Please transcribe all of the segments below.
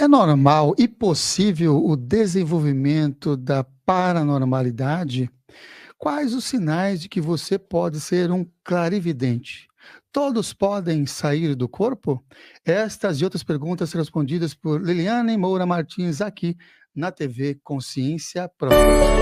É normal e possível o desenvolvimento da paranormalidade? Quais os sinais de que você pode ser um clarividente? Todos podem sair do corpo? Estas e outras perguntas respondidas por Liliane Moura Martins aqui na TV Consciência Próspera.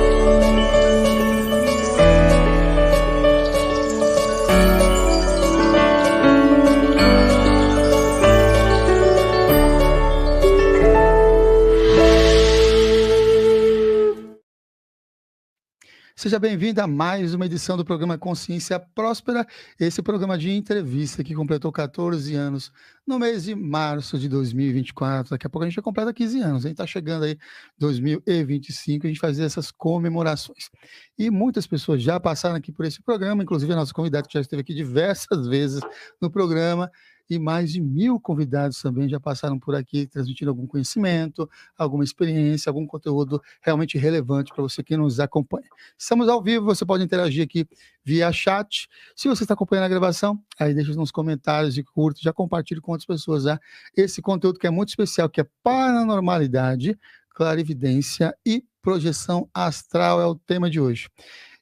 Seja bem-vindo a mais uma edição do programa Consciência Próspera, esse programa de entrevista que completou 14 anos no mês de março de 2024. Daqui a pouco a gente já completa 15 anos, a gente está chegando aí 2025, a gente fazer essas comemorações. E muitas pessoas já passaram aqui por esse programa, inclusive a nossa convidada que já esteve aqui diversas vezes no programa, e mais de 1000 convidados também já passaram por aqui, transmitindo algum conhecimento, alguma experiência, algum conteúdo realmente relevante para você que nos acompanha. Estamos ao vivo, você pode interagir aqui via chat. Se você está acompanhando a gravação, aí deixa nos comentários e curta, já compartilhe com outras pessoas esse conteúdo que é muito especial, que é paranormalidade, clarividência e projeção astral é o tema de hoje.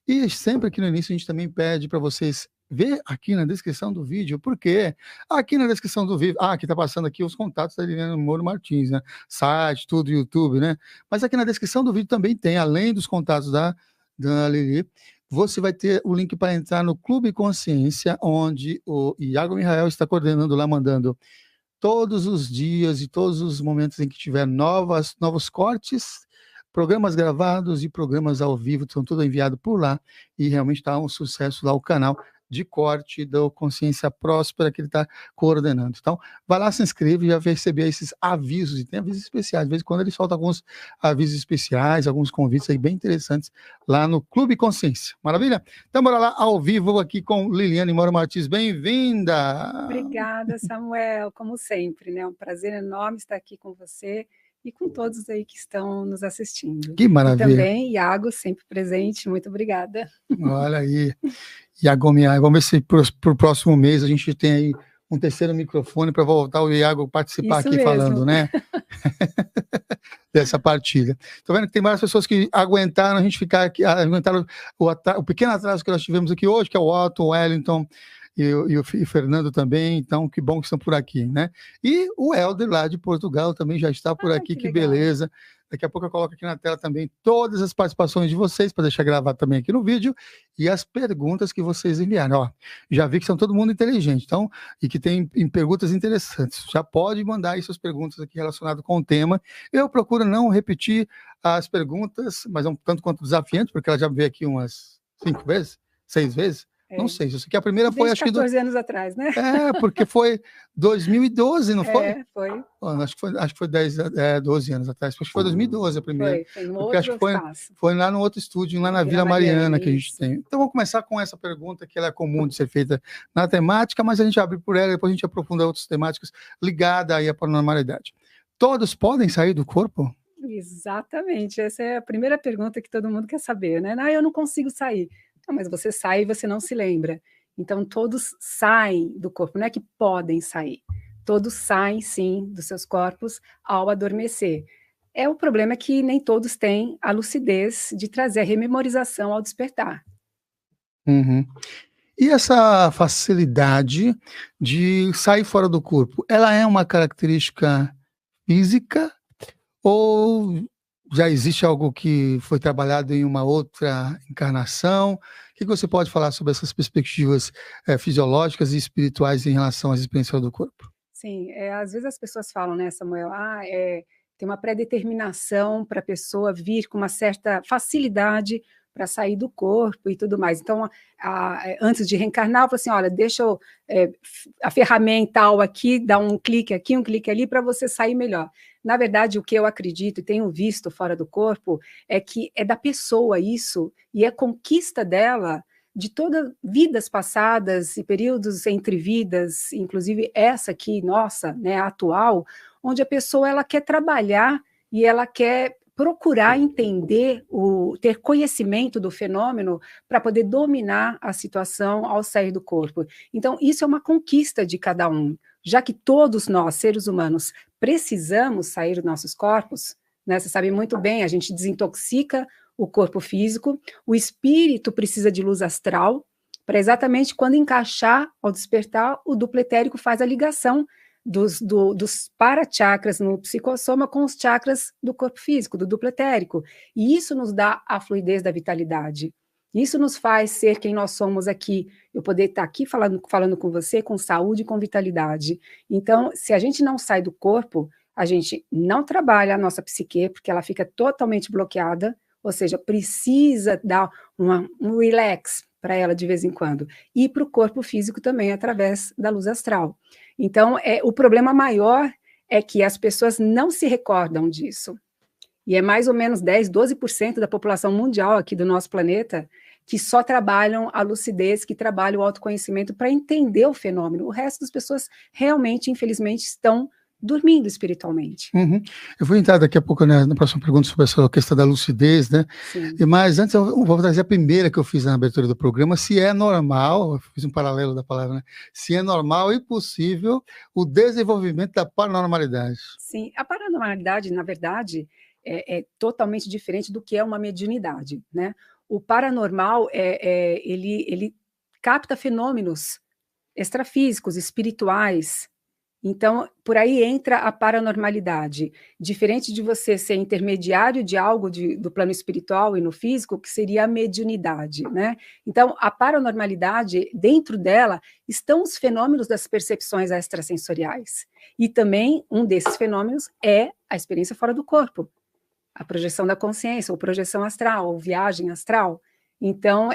E sempre aqui no início a gente também pede para vocês ver aqui na descrição do vídeo, porque aqui na descrição do vídeo, aqui tá passando aqui os contatos da Liliane Moura Martins, né? Site, tudo, YouTube, né? Mas aqui na descrição do vídeo também tem, além dos contatos da Lili, você vai ter o link para entrar no Clube Consciência, onde o Iago Mihael está coordenando lá, mandando todos os dias e todos os momentos em que tiver novos cortes, programas gravados e programas ao vivo, são tudo enviado por lá, e realmente está um sucesso lá o canal de corte da Consciência Próspera que ele está coordenando. Então, vai lá, se inscreve e já vai receber esses avisos, e tem avisos especiais, de vez em quando ele solta alguns avisos especiais, alguns convites aí bem interessantes lá no Clube Consciência. Maravilha? Então, bora lá, ao vivo aqui com Liliane Moura Martins, bem-vinda! Obrigada, Samuel, como sempre, né? É um prazer enorme estar aqui com você e com todos aí que estão nos assistindo. Que maravilha! E também, Iago, sempre presente, muito obrigada. Olha aí, Iago Mihail, vamos ver se para o próximo mês a gente tem aí um terceiro microfone para voltar o Iago participar Isso aqui mesmo. falando, né? Dessa partilha. Estou vendo que tem várias pessoas que aguentaram a gente ficar aqui, aguentaram o pequeno atraso que nós tivemos aqui hoje, que é o Otto, o Wellington e o Fernando também, então que bom que estão por aqui, né? E o Helder lá de Portugal também já está por aqui, que beleza. Daqui a pouco eu coloco aqui na tela também todas as participações de vocês, para deixar gravado também aqui no vídeo, e as perguntas que vocês enviaram. Ó, já vi que são todo mundo inteligente, então, e que tem perguntas interessantes. Já pode mandar aí suas perguntas aqui relacionadas com o tema. Eu procuro não repetir as perguntas, mas é um tanto quanto desafiante, porque ela já veio aqui umas 5 vezes, 6 vezes. Não sei, isso aqui a primeira foi, acho que 14 anos atrás, né? Porque foi 2012, não foi? Foi. Acho que foi 12 anos atrás. Acho que foi 2012 a primeira. Foi no porque outro acho que foi lá no outro estúdio, lá na Vila Mariana, que a gente tem. Então vamos começar com essa pergunta, que ela é comum de ser feita na temática, mas a gente abre por ela, depois a gente aprofunda outras temáticas ligadas aí à paranormalidade. Todos podem sair do corpo? Exatamente, essa é a primeira pergunta que todo mundo quer saber, né? Eu não consigo sair. Não, mas você sai e você não se lembra. Então, todos saem do corpo, não é que podem sair. Todos saem, sim, dos seus corpos ao adormecer. O problema é que nem todos têm a lucidez de trazer a rememorização ao despertar. Uhum. E essa facilidade de sair fora do corpo, ela é uma característica física ou já existe algo que foi trabalhado em uma outra encarnação? O que você pode falar sobre essas perspectivas fisiológicas e espirituais em relação às experiências do corpo? Sim, às vezes as pessoas falam, né, Samuel, tem uma predeterminação para a pessoa vir com uma certa facilidade para sair do corpo e tudo mais. Então, antes de reencarnar, eu falo assim, olha, deixa eu, a ferramental aqui, dá um clique aqui, um clique ali, para você sair melhor. Na verdade, o que eu acredito e tenho visto fora do corpo é que é da pessoa isso, e é conquista dela de todas vidas passadas e períodos entre vidas, inclusive essa aqui, nossa, né, atual, onde a pessoa ela quer trabalhar e ela quer procurar entender, ter conhecimento do fenômeno para poder dominar a situação ao sair do corpo. Então, isso é uma conquista de cada um. já que todos nós, seres humanos, precisamos sair dos nossos corpos, né? Você sabe muito bem, a gente desintoxica o corpo físico, o espírito precisa de luz astral, para exatamente quando encaixar, ao despertar, o duplo etérico faz a ligação dos parachakras no psicossoma com os chakras do corpo físico, do duplo etérico. E isso nos dá a fluidez da vitalidade. Isso nos faz ser quem nós somos aqui. Eu poder estar aqui falando com você com saúde e com vitalidade. Então, se a gente não sai do corpo, a gente não trabalha a nossa psique, porque ela fica totalmente bloqueada, ou seja, precisa dar um relax para ela de vez em quando. E para o corpo físico também, através da luz astral. Então, o problema maior é que as pessoas não se recordam disso. E é mais ou menos 10, 12% da população mundial aqui do nosso planeta que só trabalham a lucidez, que trabalham o autoconhecimento para entender o fenômeno. O resto das pessoas realmente, infelizmente, estão dormindo espiritualmente. Uhum. Eu vou entrar daqui a pouco, né, na próxima pergunta sobre essa questão da lucidez, né? Mas antes eu vou trazer a primeira que eu fiz na abertura do programa, se é normal, eu fiz um paralelo da palavra, né? Se é normal e possível o desenvolvimento da paranormalidade. Sim, a paranormalidade, na verdade, é totalmente diferente do que é uma mediunidade, né? O paranormal, ele capta fenômenos extrafísicos, espirituais. Então, por aí entra a paranormalidade. Diferente de você ser intermediário de algo do plano espiritual e no físico, que seria a mediunidade, né? Então, a paranormalidade, dentro dela, estão os fenômenos das percepções extrasensoriais. E também, um desses fenômenos é a experiência fora do corpo. A projeção da consciência, ou projeção astral, ou viagem astral. Então,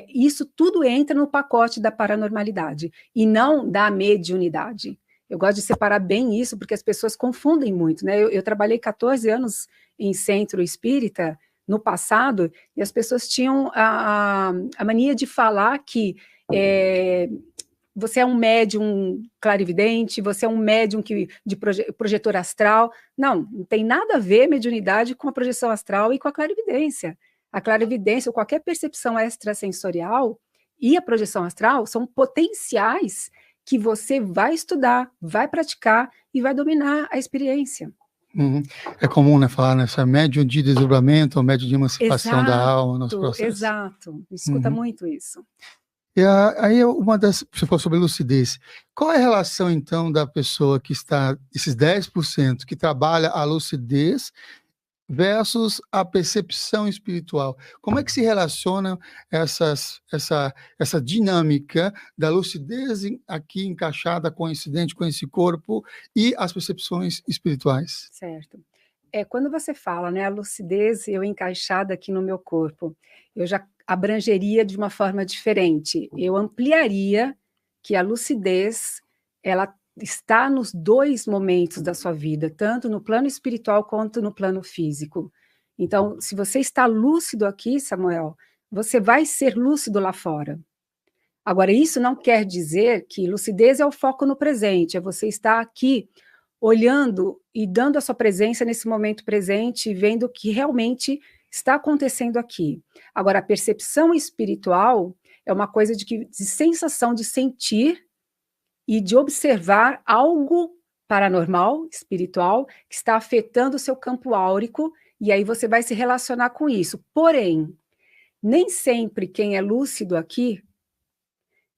isso tudo entra no pacote da paranormalidade, e não da mediunidade. Eu gosto de separar bem isso, porque as pessoas confundem muito, né? Eu trabalhei 14 anos em centro espírita, no passado, e as pessoas tinham a mania de falar que você é um médium clarividente, você é um médium de projetor astral. Não tem nada a ver mediunidade com a projeção astral e com a clarividência. A clarividência ou qualquer percepção extrasensorial e a projeção astral são potenciais que você vai estudar, vai praticar e vai dominar a experiência. Uhum. É comum, né, falar nessa médium de desdobramento ou médium de emancipação da alma nos processos. Exato, escuta muito isso. E aí, você falou sobre lucidez. Qual é a relação, então, da pessoa que está, esses 10% que trabalha a lucidez versus a percepção espiritual? Como é que se relaciona essa dinâmica da lucidez aqui encaixada, coincidente com esse corpo, e as percepções espirituais? Certo. Quando você fala, né, a lucidez eu encaixada aqui no meu corpo, eu já abrangeria de uma forma diferente. Eu ampliaria que a lucidez, ela está nos dois momentos da sua vida, tanto no plano espiritual quanto no plano físico. Então, se você está lúcido aqui, Samuel, você vai ser lúcido lá fora. Agora, isso não quer dizer que lucidez é o foco no presente, é você estar aqui olhando e dando a sua presença nesse momento presente, vendo o que realmente está acontecendo aqui. Agora, a percepção espiritual é uma coisa de sensação de sentir e de observar algo paranormal, espiritual, que está afetando o seu campo áurico, e aí você vai se relacionar com isso. Porém, nem sempre quem é lúcido aqui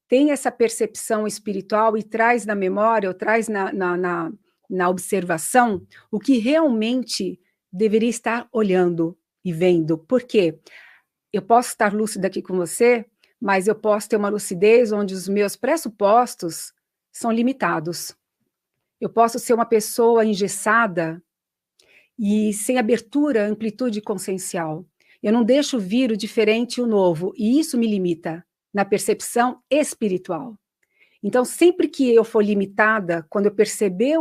tem essa percepção espiritual e traz na memória, ou traz na observação, o que realmente deveria estar olhando e vendo. Por quê? Eu posso estar lúcida aqui com você, mas eu posso ter uma lucidez onde os meus pressupostos são limitados. Eu posso ser uma pessoa engessada e sem abertura, amplitude consciencial. Eu não deixo vir o diferente e o novo, e isso me limita na percepção espiritual. Então, sempre que eu for limitada, quando eu perceber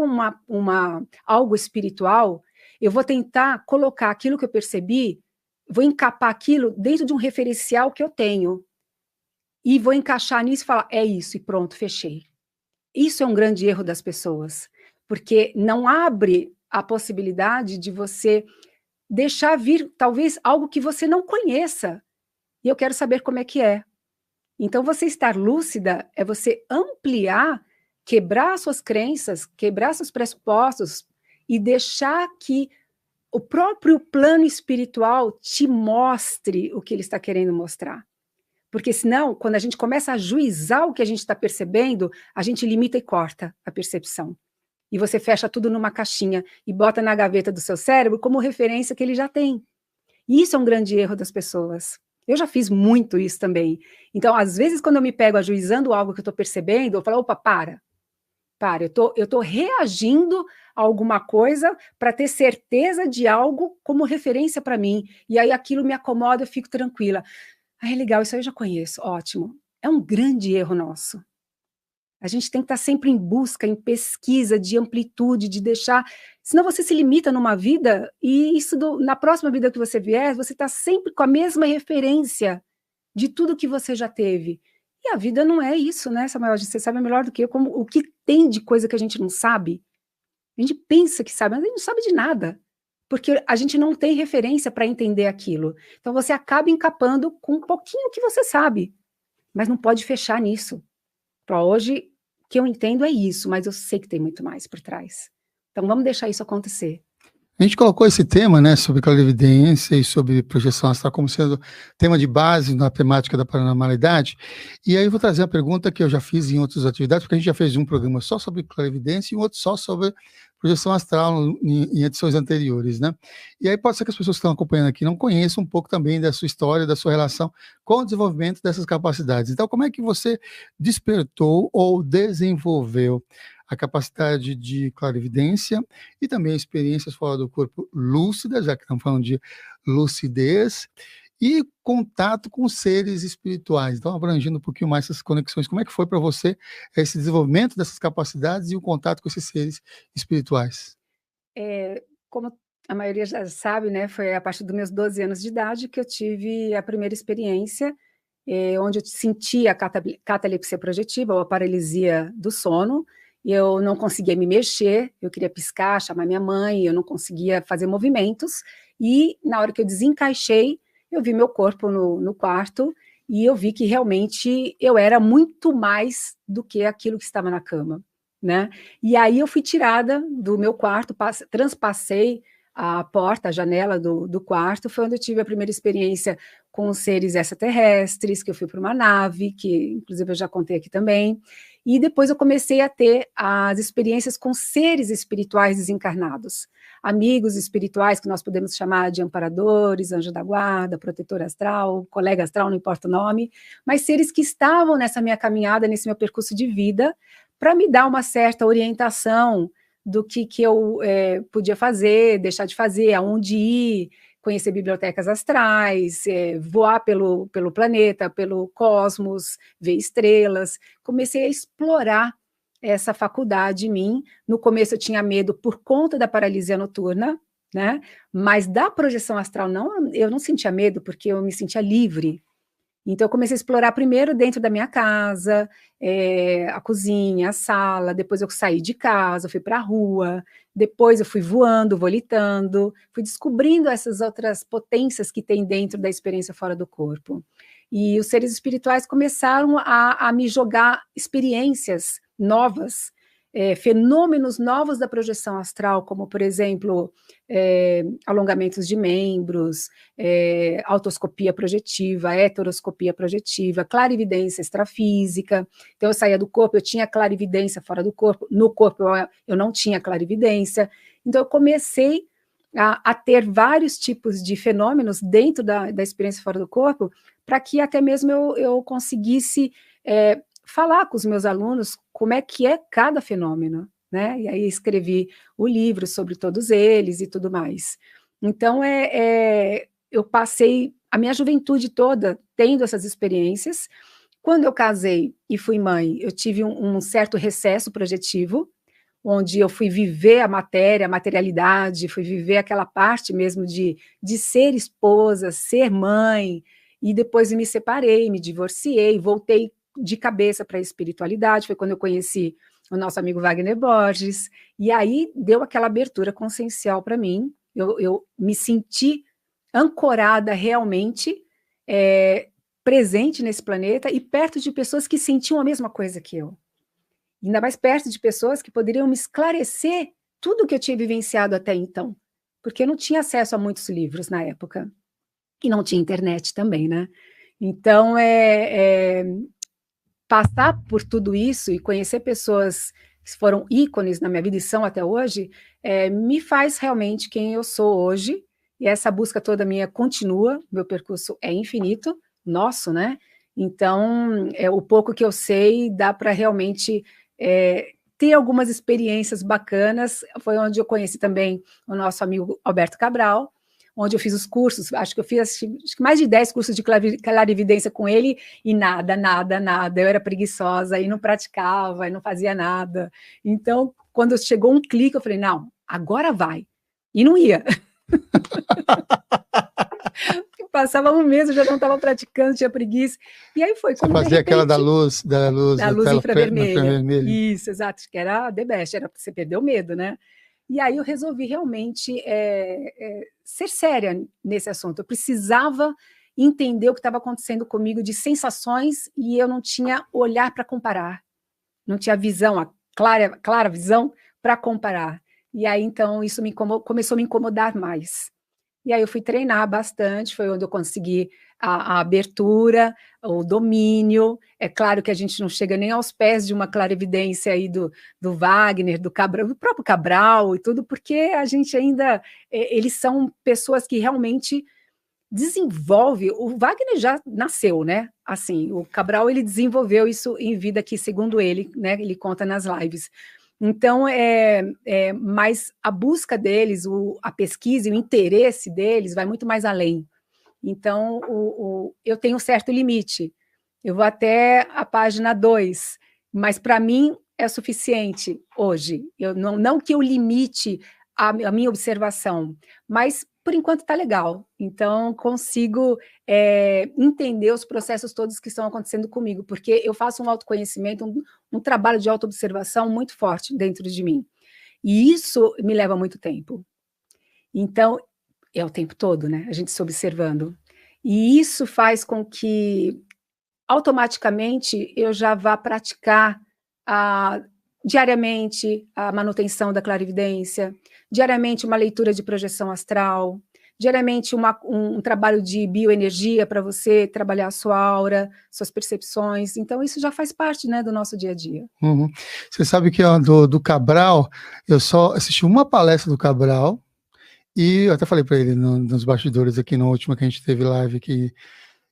algo espiritual, eu vou tentar colocar aquilo que eu percebi, vou encapar aquilo dentro de um referencial que eu tenho, e vou encaixar nisso e falar, é isso, e pronto, fechei. Isso é um grande erro das pessoas, porque não abre a possibilidade de você deixar vir, talvez, algo que você não conheça, e eu quero saber como é que é. Então, você estar lúcida é você ampliar quebrar suas crenças, quebrar seus pressupostos e deixar que o próprio plano espiritual te mostre o que ele está querendo mostrar. Porque senão, quando a gente começa a juizar o que a gente está percebendo, a gente limita e corta a percepção. E você fecha tudo numa caixinha e bota na gaveta do seu cérebro como referência que ele já tem. E isso é um grande erro das pessoas. Eu já fiz muito isso também. Então, às vezes, quando eu me pego ajuizando algo que eu estou percebendo, eu falo, opa, para, eu tô reagindo a alguma coisa para ter certeza de algo como referência para mim. E aí aquilo me acomoda, eu fico tranquila. Ah, é legal, isso aí eu já conheço, ótimo. É um grande erro nosso. A gente tem que estar sempre em busca, em pesquisa de amplitude, de deixar... Senão você se limita numa vida e isso na próxima vida que você vier, você está sempre com a mesma referência de tudo que você já teve. E a vida não é isso, né, Samuel? Você sabe melhor do que eu o que tem de coisa que a gente não sabe. A gente pensa que sabe, mas a gente não sabe de nada. Porque a gente não tem referência para entender aquilo. Então você acaba encapando com um pouquinho que você sabe, mas não pode fechar nisso. Para hoje, o que eu entendo é isso, mas eu sei que tem muito mais por trás. Então vamos deixar isso acontecer. A gente colocou esse tema, né, sobre clarividência e sobre projeção astral como sendo tema de base na temática da paranormalidade. E aí eu vou trazer a pergunta que eu já fiz em outras atividades, porque a gente já fez um programa só sobre clarividência e um outro só sobre projeção astral em edições anteriores, né? E aí pode ser que as pessoas que estão acompanhando aqui não conheçam um pouco também da sua história, da sua relação com o desenvolvimento dessas capacidades. Então, como é que você despertou ou desenvolveu a capacidade de clarividência e também experiências fora do corpo lúcidas, já que estamos falando de lucidez, e contato com seres espirituais. Então, abrangindo um pouquinho mais essas conexões, como é que foi para você esse desenvolvimento dessas capacidades e o contato com esses seres espirituais? Como a maioria já sabe, né, foi a partir dos meus 12 anos de idade que eu tive a primeira experiência, onde eu senti a catalepsia projetiva, ou a paralisia do sono, e eu não conseguia me mexer, eu queria piscar, chamar minha mãe, eu não conseguia fazer movimentos, e na hora que eu desencaixei, eu vi meu corpo no quarto, e eu vi que realmente eu era muito mais do que aquilo que estava na cama, né? E aí eu fui tirada do meu quarto, transpassei a porta, a janela do quarto, foi onde eu tive a primeira experiência com os seres extraterrestres, que eu fui para uma nave, que inclusive eu já contei aqui também, e depois eu comecei a ter as experiências com seres espirituais desencarnados, amigos espirituais que nós podemos chamar de amparadores, anjo da guarda, protetor astral, colega astral, não importa o nome, mas seres que estavam nessa minha caminhada, nesse meu percurso de vida, para me dar uma certa orientação do que eu podia fazer, deixar de fazer, aonde ir, conhecer bibliotecas astrais, voar pelo planeta, pelo cosmos, ver estrelas. Comecei a explorar essa faculdade em mim. No começo eu tinha medo por conta da paralisia noturna, né? Mas da projeção astral eu não sentia medo, porque eu me sentia livre. Então, eu comecei a explorar primeiro dentro da minha casa, a cozinha, a sala, depois eu saí de casa, fui para a rua, depois eu fui voando, volitando, fui descobrindo essas outras potências que tem dentro da experiência fora do corpo. E os seres espirituais começaram a me jogar experiências novas, fenômenos novos da projeção astral, como, por exemplo, alongamentos de membros, autoscopia projetiva, heteroscopia projetiva, clarividência extrafísica. Então, eu saía do corpo, eu tinha clarividência fora do corpo, no corpo eu não tinha clarividência. Então, eu comecei a ter vários tipos de fenômenos dentro da experiência fora do corpo, para que até mesmo eu conseguisse falar com os meus alunos como é que é cada fenômeno, né? E aí escrevi o livro sobre todos eles e tudo mais. Então, eu passei a minha juventude toda tendo essas experiências. Quando eu casei e fui mãe, eu tive um certo recesso projetivo, onde eu fui viver a matéria, a materialidade, fui viver aquela parte mesmo de ser esposa, ser mãe, e depois me separei, me divorciei, voltei de cabeça para a espiritualidade, foi quando eu conheci o nosso amigo Wagner Borges, e aí deu aquela abertura consciencial para mim, eu me senti ancorada realmente, presente nesse planeta e perto de pessoas que sentiam a mesma coisa que eu. ainda mais perto de pessoas que poderiam me esclarecer tudo o que eu tinha vivenciado até então, porque eu não tinha acesso a muitos livros na época, e não tinha internet também, né? Então, passar por tudo isso e conhecer pessoas que foram ícones na minha vida e são até hoje, me faz realmente quem eu sou hoje, e essa busca toda minha continua, meu percurso é infinito, nosso, né? Então, o pouco que eu sei dá para realmente ter algumas experiências bacanas. Foi onde eu conheci também o nosso amigo Alberto Cabral, onde eu fiz os cursos, acho que eu fiz acho que mais de 10 cursos de clarividência com ele, e nada, eu era preguiçosa, e não praticava, e não fazia nada. Então, quando chegou um clique, eu falei, não, agora vai. E não ia. Passava um mês, eu já não estava praticando, tinha preguiça. E aí foi quando, você fazia repente, aquela da luz da luz infravermelha. Isso, exato, que era the best, era para você perder o medo, né? E aí eu resolvi realmente ser séria nesse assunto. Eu precisava entender o que estava acontecendo comigo de sensações, e eu não tinha olhar para comparar, não tinha visão, a clara visão para comparar. E aí, então, isso começou a me incomodar mais. E aí eu fui treinar bastante, foi onde eu consegui a abertura, o domínio. É claro que a gente não chega nem aos pés de uma clarividência aí do Wagner, do Cabral, do próprio Cabral e tudo, porque a gente ainda... eles são pessoas que realmente desenvolvem... O Wagner já nasceu, né? Assim, o Cabral, ele desenvolveu isso em vida aqui, segundo ele, né? Ele conta nas lives. Então, mas a busca deles, a pesquisa e o interesse deles vai muito mais além. Então, eu tenho um certo limite. Eu vou até a página 2, mas para mim é suficiente hoje. Não que eu limite a minha observação, mas por enquanto está legal. Então, consigo entender os processos todos que estão acontecendo comigo, porque eu faço um autoconhecimento, um trabalho de autoobservação muito forte dentro de mim. E isso me leva muito tempo. Então, é o tempo todo, né? A gente se observando. E isso faz com que, automaticamente, eu já vá praticar diariamente a manutenção da clarividência, diariamente uma leitura de projeção astral, diariamente um trabalho de bioenergia para você trabalhar a sua aura, suas percepções. Então, isso já faz parte, né, do nosso dia a dia. Uhum. Você sabe que do Cabral, eu só assisti uma palestra do Cabral, e eu até falei para ele nos bastidores aqui, no último que a gente teve live aqui,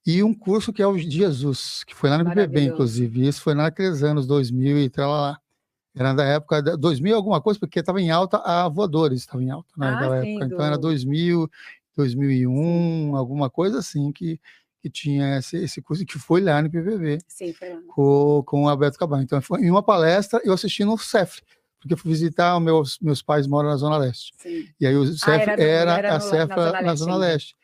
e um curso que é o de Jesus, que foi lá no BBB, inclusive. Isso foi naqueles anos 2000 e tal lá. Era da época, 2000 alguma coisa, porque estava em alta, a Voadores estava em alta naquela época. Então era 2000, 2001, sim, alguma coisa assim, que tinha esse curso, que foi lá no PVB. Sim, foi lá. Com o Alberto Cabral. Então, foi em uma palestra, eu assisti no CEF, porque eu fui visitar, meus pais moram na Zona Leste. Sim. E aí o CEF era a CEFA na Zona Leste.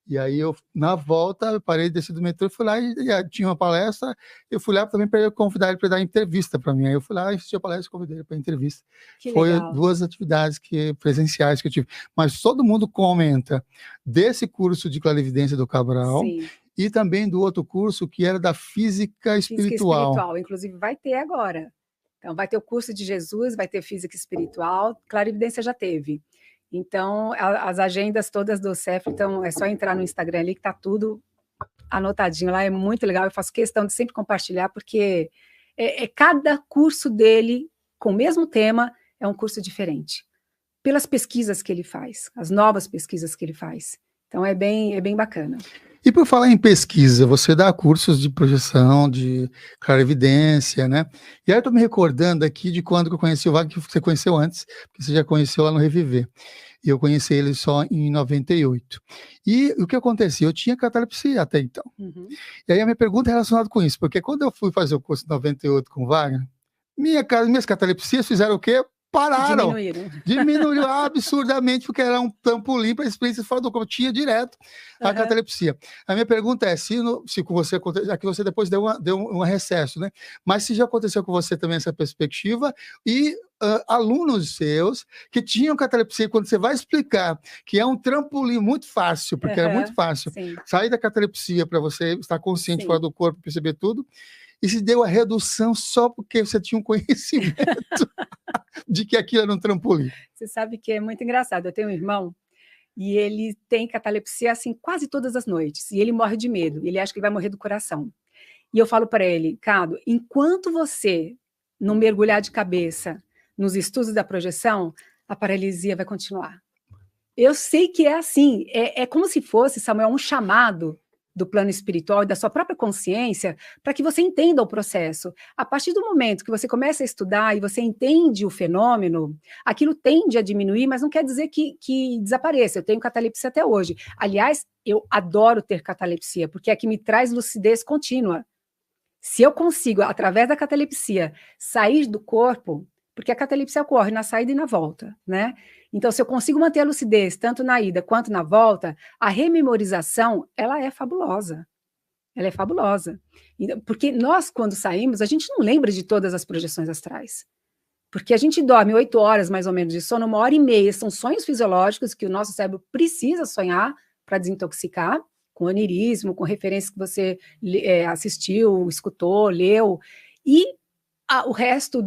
E aí na volta, eu parei, desci do metrô, fui lá e tinha uma palestra, eu fui lá também para convidar ele para dar entrevista para mim. Aí eu fui lá, assisti a palestra e convidei ele para entrevista. Foi legal. 2 atividades presenciais que eu tive. Mas todo mundo comenta desse curso de clarividência do Cabral, sim, e também do outro curso que era da física espiritual. Física espiritual, inclusive vai ter agora. Então vai ter o curso de Jesus, vai ter física espiritual, clarividência já teve. Então, as agendas todas do CEF, então é só entrar no Instagram ali que está tudo anotadinho lá, é muito legal, eu faço questão de sempre compartilhar, porque cada curso dele, com o mesmo tema, é um curso diferente, pelas pesquisas que ele faz, as novas pesquisas que ele faz. Então, é bem bacana. E por falar em pesquisa, você dá cursos de projeção, de clarividência, né? E aí eu estou me recordando aqui de quando eu conheci o Wagner, que você conheceu antes, porque você já conheceu lá no Reviver. E eu conheci ele só em 98. E o que acontecia? Eu tinha catalepsia até então. Uhum. E aí a minha pergunta é relacionada com isso, porque quando eu fui fazer o curso em 98 com o Wagner, minhas catalepsias fizeram o quê? Pararam. Diminuiu absurdamente, porque era um trampolim para experiências fora do corpo. Tinha direto a catalepsia. A minha pergunta é, se com você aconteceu, já que você depois deu um recesso, né? Mas se já aconteceu com você também essa perspectiva, e alunos seus que tinham catalepsia, quando você vai explicar que é um trampolim muito fácil, porque era muito fácil, sim, sair da catalepsia para você estar consciente, sim, fora do corpo, perceber tudo. e se deu a redução só porque você tinha um conhecimento de que aquilo era um trampolim. Você sabe que é muito engraçado. Eu tenho um irmão e ele tem catalepsia assim quase todas as noites. E ele morre de medo. Ele acha que ele vai morrer do coração. E eu falo para ele, Cado, enquanto você não mergulhar de cabeça nos estudos da projeção, a paralisia vai continuar. Eu sei que é assim. É como se fosse, Samuel, um chamado do plano espiritual e da sua própria consciência para que você entenda o processo. A partir do momento que você começa a estudar e você entende o fenômeno, aquilo tende a diminuir, mas não quer dizer que desapareça. Eu tenho catalepsia até hoje. Aliás, eu adoro ter catalepsia, porque é que me traz lucidez contínua. Se eu consigo, através da catalepsia, sair do corpo, porque a catalepsia ocorre na saída e na volta, né? Então, se eu consigo manter a lucidez, tanto na ida quanto na volta, a rememorização, ela é fabulosa. Ela é fabulosa. Porque nós, quando saímos, a gente não lembra de todas as projeções astrais. Porque a gente dorme 8 horas, mais ou menos, de sono, 1h30. São sonhos fisiológicos que o nosso cérebro precisa sonhar para desintoxicar, com onirismo, com referências que você assistiu, escutou, leu. E o resto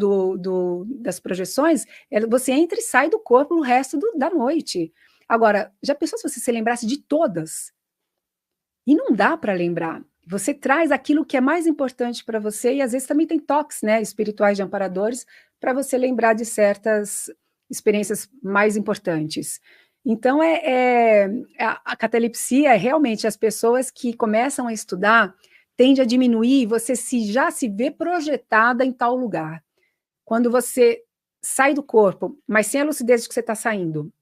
das projeções, você entra e sai do corpo no resto da noite. Agora, já pensou se você se lembrasse de todas? E não dá para lembrar. Você traz aquilo que é mais importante para você, e às vezes também tem toques, né, espirituais de amparadores, para você lembrar de certas experiências mais importantes. Então, a catalepsia é realmente as pessoas que começam a estudar tende a diminuir, você já se vê projetada em tal lugar. Quando você sai do corpo, mas sem a lucidez de que você está saindo,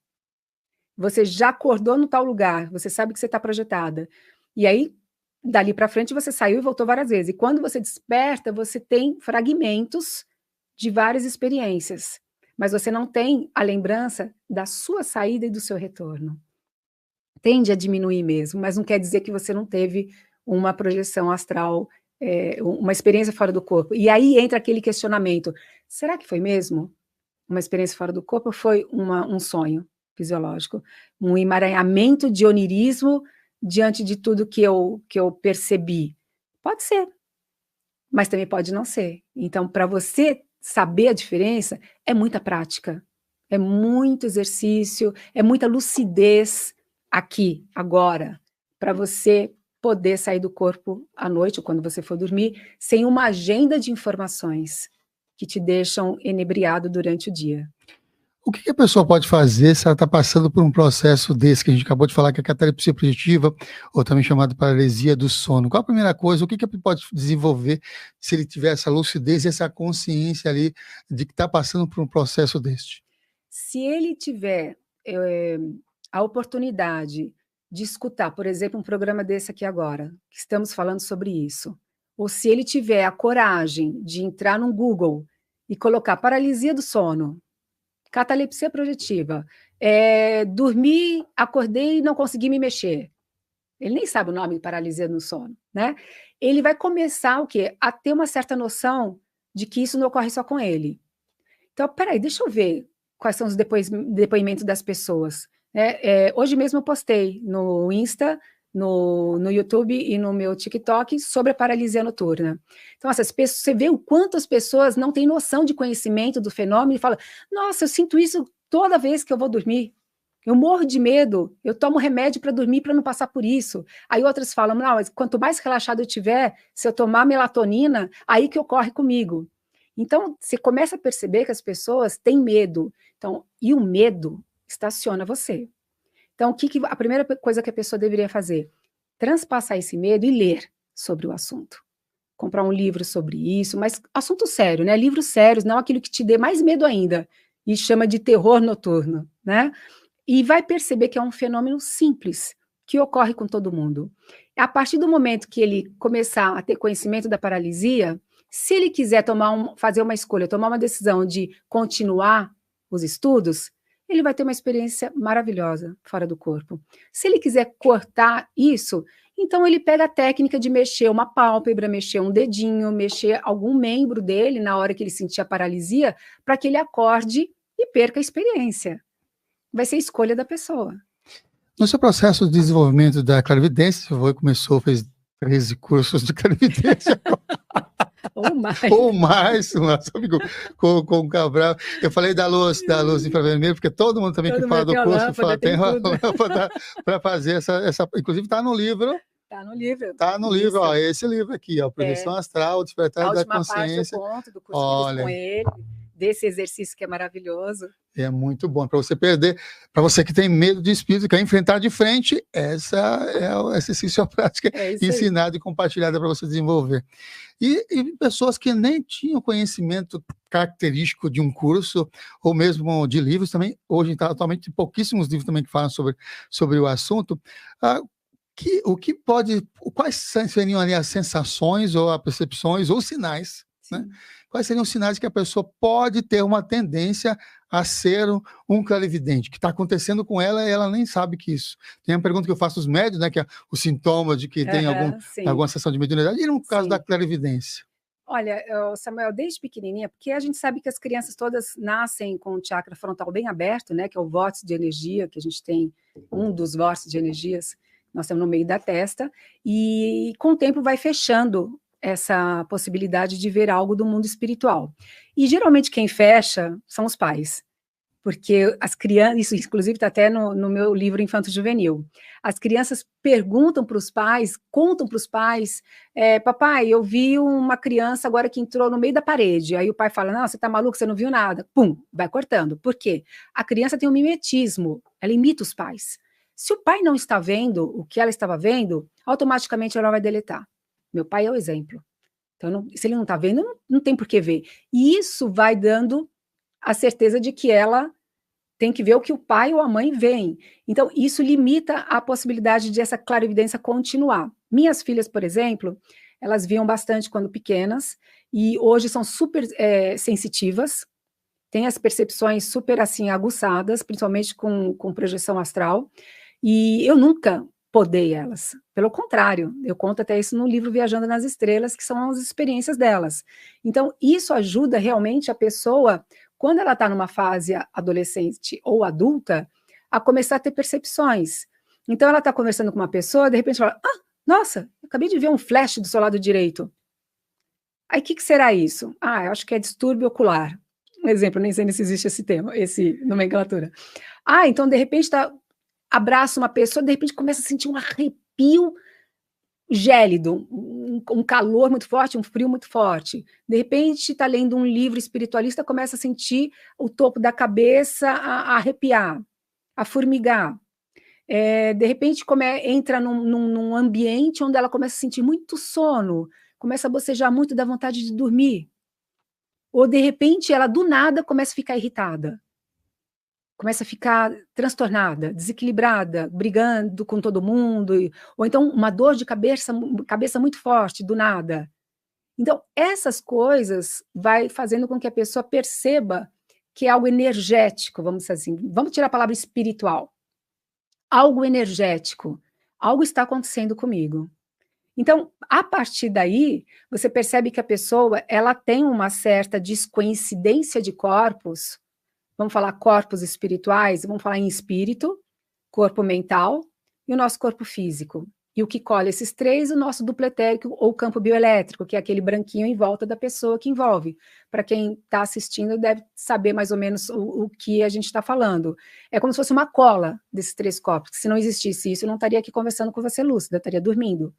você já acordou no tal lugar, você sabe que você está projetada. E aí, dali para frente, você saiu e voltou várias vezes. E quando você desperta, você tem fragmentos de várias experiências, mas você não tem a lembrança da sua saída e do seu retorno. Tende a diminuir mesmo, mas não quer dizer que você não teve uma projeção astral, uma experiência fora do corpo. E aí entra aquele questionamento, será que foi mesmo uma experiência fora do corpo ou foi um sonho fisiológico? Um emaranhamento de onirismo diante de tudo que eu percebi? Pode ser, mas também pode não ser. Então, para você saber a diferença, é muita prática, é muito exercício, é muita lucidez aqui, agora, para você poder sair do corpo à noite, ou quando você for dormir, sem uma agenda de informações que te deixam enebriado durante o dia. O que a pessoa pode fazer se ela está passando por um processo desse que a gente acabou de falar, que é a catalepsia projetiva, ou também chamada paralisia do sono? Qual a primeira coisa, o que ele pode desenvolver se ele tiver essa lucidez e essa consciência ali de que está passando por um processo deste? Se ele tiver a oportunidade de escutar, por exemplo, um programa desse aqui agora, que estamos falando sobre isso, ou se ele tiver a coragem de entrar no Google e colocar paralisia do sono, catalepsia projetiva, dormi, acordei e não consegui me mexer, ele nem sabe o nome de paralisia do sono, né? Ele vai começar o quê? A ter uma certa noção de que isso não ocorre só com ele. Então, peraí, deixa eu ver quais são os depoimentos das pessoas. Hoje mesmo eu postei no Insta, no YouTube e no meu TikTok sobre a paralisia noturna. Então, essas pessoas, você vê o quanto as pessoas não têm noção de conhecimento do fenômeno e falam, nossa, eu sinto isso toda vez que eu vou dormir. Eu morro de medo, eu tomo remédio para dormir para não passar por isso. Aí outras falam, não, mas quanto mais relaxado eu tiver, se eu tomar melatonina, aí que ocorre comigo. Então, você começa a perceber que as pessoas têm medo. Então, e o medo estaciona você. Então, a primeira coisa que a pessoa deveria fazer? Transpassar esse medo e ler sobre o assunto. Comprar um livro sobre isso, mas assunto sério, né? Livros sérios, não aquilo que te dê mais medo ainda, e chama de terror noturno, né? E vai perceber que é um fenômeno simples, que ocorre com todo mundo. A partir do momento que ele começar a ter conhecimento da paralisia, se ele quiser fazer uma escolha, tomar uma decisão de continuar os estudos, ele vai ter uma experiência maravilhosa fora do corpo. Se ele quiser cortar isso, então ele pega a técnica de mexer uma pálpebra, mexer um dedinho, mexer algum membro dele na hora que ele sentir a paralisia, para que ele acorde e perca a experiência. Vai ser a escolha da pessoa. No seu processo de desenvolvimento da clarividência, você começou, fez 13 cursos de clarividência. Ou mais. Ou mais, nosso amigo com o Cabral. Eu falei da luz infravermelha, porque todo mundo também que fala do curso fala, tem uma lâmpada para fazer essa. Inclusive está no livro. Está no livro. Está no livro, ó, esse livro aqui, ó, Projeção Astral, Despertar da Consciência. A última parte eu conto do curso que eu fiz com ele, desse exercício que é maravilhoso. É muito bom para você perder, para você que tem medo de espírito, quer enfrentar de frente, essa é o exercício, a prática ensinada e compartilhada para você desenvolver. E pessoas que nem tinham conhecimento característico de um curso, ou mesmo de livros também, hoje atualmente pouquíssimos livros também que falam sobre o assunto, quais seriam ali as sensações, ou as percepções, ou sinais, né? Quais seriam os sinais que a pessoa pode ter uma tendência a ser um clarividente, que está acontecendo com ela e ela nem sabe que isso. Tem uma pergunta que eu faço aos médios, né, que é o sintoma de que tem alguma sensação de mediunidade, e no caso da clarividência? Olha, Samuel, desde pequenininha, porque a gente sabe que as crianças todas nascem com o chakra frontal bem aberto, né, que é o vórtice de energia, que a gente tem um dos vórtices de energias, nós temos no meio da testa, e com o tempo vai fechando essa possibilidade de ver algo do mundo espiritual. E geralmente quem fecha são os pais, porque as crianças, isso inclusive está até no meu livro Infanto Juvenil, as crianças perguntam para os pais, contam para os pais, papai, eu vi uma criança agora que entrou no meio da parede, aí o pai fala, não, você está maluco, você não viu nada, pum, vai cortando. Por quê? A criança tem um mimetismo, ela imita os pais. Se o pai não está vendo o que ela estava vendo, automaticamente ela vai deletar. Meu pai é o exemplo. Então, se ele não está vendo, não tem por que ver. E isso vai dando a certeza de que ela tem que ver o que o pai ou a mãe veem. Então, isso limita a possibilidade de essa clarividência continuar. Minhas filhas, por exemplo, elas viam bastante quando pequenas, e hoje são super sensitivas, têm as percepções super assim aguçadas, principalmente com projeção astral, e eu nunca podei elas. Pelo contrário, eu conto até isso no livro Viajando nas Estrelas, que são as experiências delas. Então, isso ajuda realmente a pessoa, quando ela está numa fase adolescente ou adulta, a começar a ter percepções. Então, ela está conversando com uma pessoa, de repente fala, nossa, eu acabei de ver um flash do seu lado direito. Aí, o que será isso? Eu acho que é distúrbio ocular. Um exemplo, nem sei se existe esse termo, esse nomenclatura. Então, de repente, abraça uma pessoa, de repente começa a sentir um arrepio gélido, um calor muito forte, um frio muito forte. De repente está lendo um livro espiritualista, começa a sentir o topo da cabeça a arrepiar, a formigar. De repente entra num ambiente onde ela começa a sentir muito sono, começa a bocejar muito, dá vontade de dormir. Ou de repente ela do nada começa a ficar irritada. Começa a ficar transtornada, desequilibrada, brigando com todo mundo, ou então uma dor de cabeça muito forte, do nada. Então, essas coisas vai fazendo com que a pessoa perceba que é algo energético, vamos dizer assim, vamos tirar a palavra espiritual. Algo energético, algo está acontecendo comigo. Então, a partir daí, você percebe que a pessoa, ela tem uma certa descoincidência de corpos. Vamos falar corpos espirituais, vamos falar em espírito, corpo mental e o nosso corpo físico. E o que colhe esses três, o nosso duplo etérico ou campo bioelétrico, que é aquele branquinho em volta da pessoa que envolve. Para quem está assistindo, deve saber mais ou menos o que a gente está falando. É como se fosse uma cola desses três corpos. Se não existisse isso, eu não estaria aqui conversando com você lúcida, eu estaria dormindo.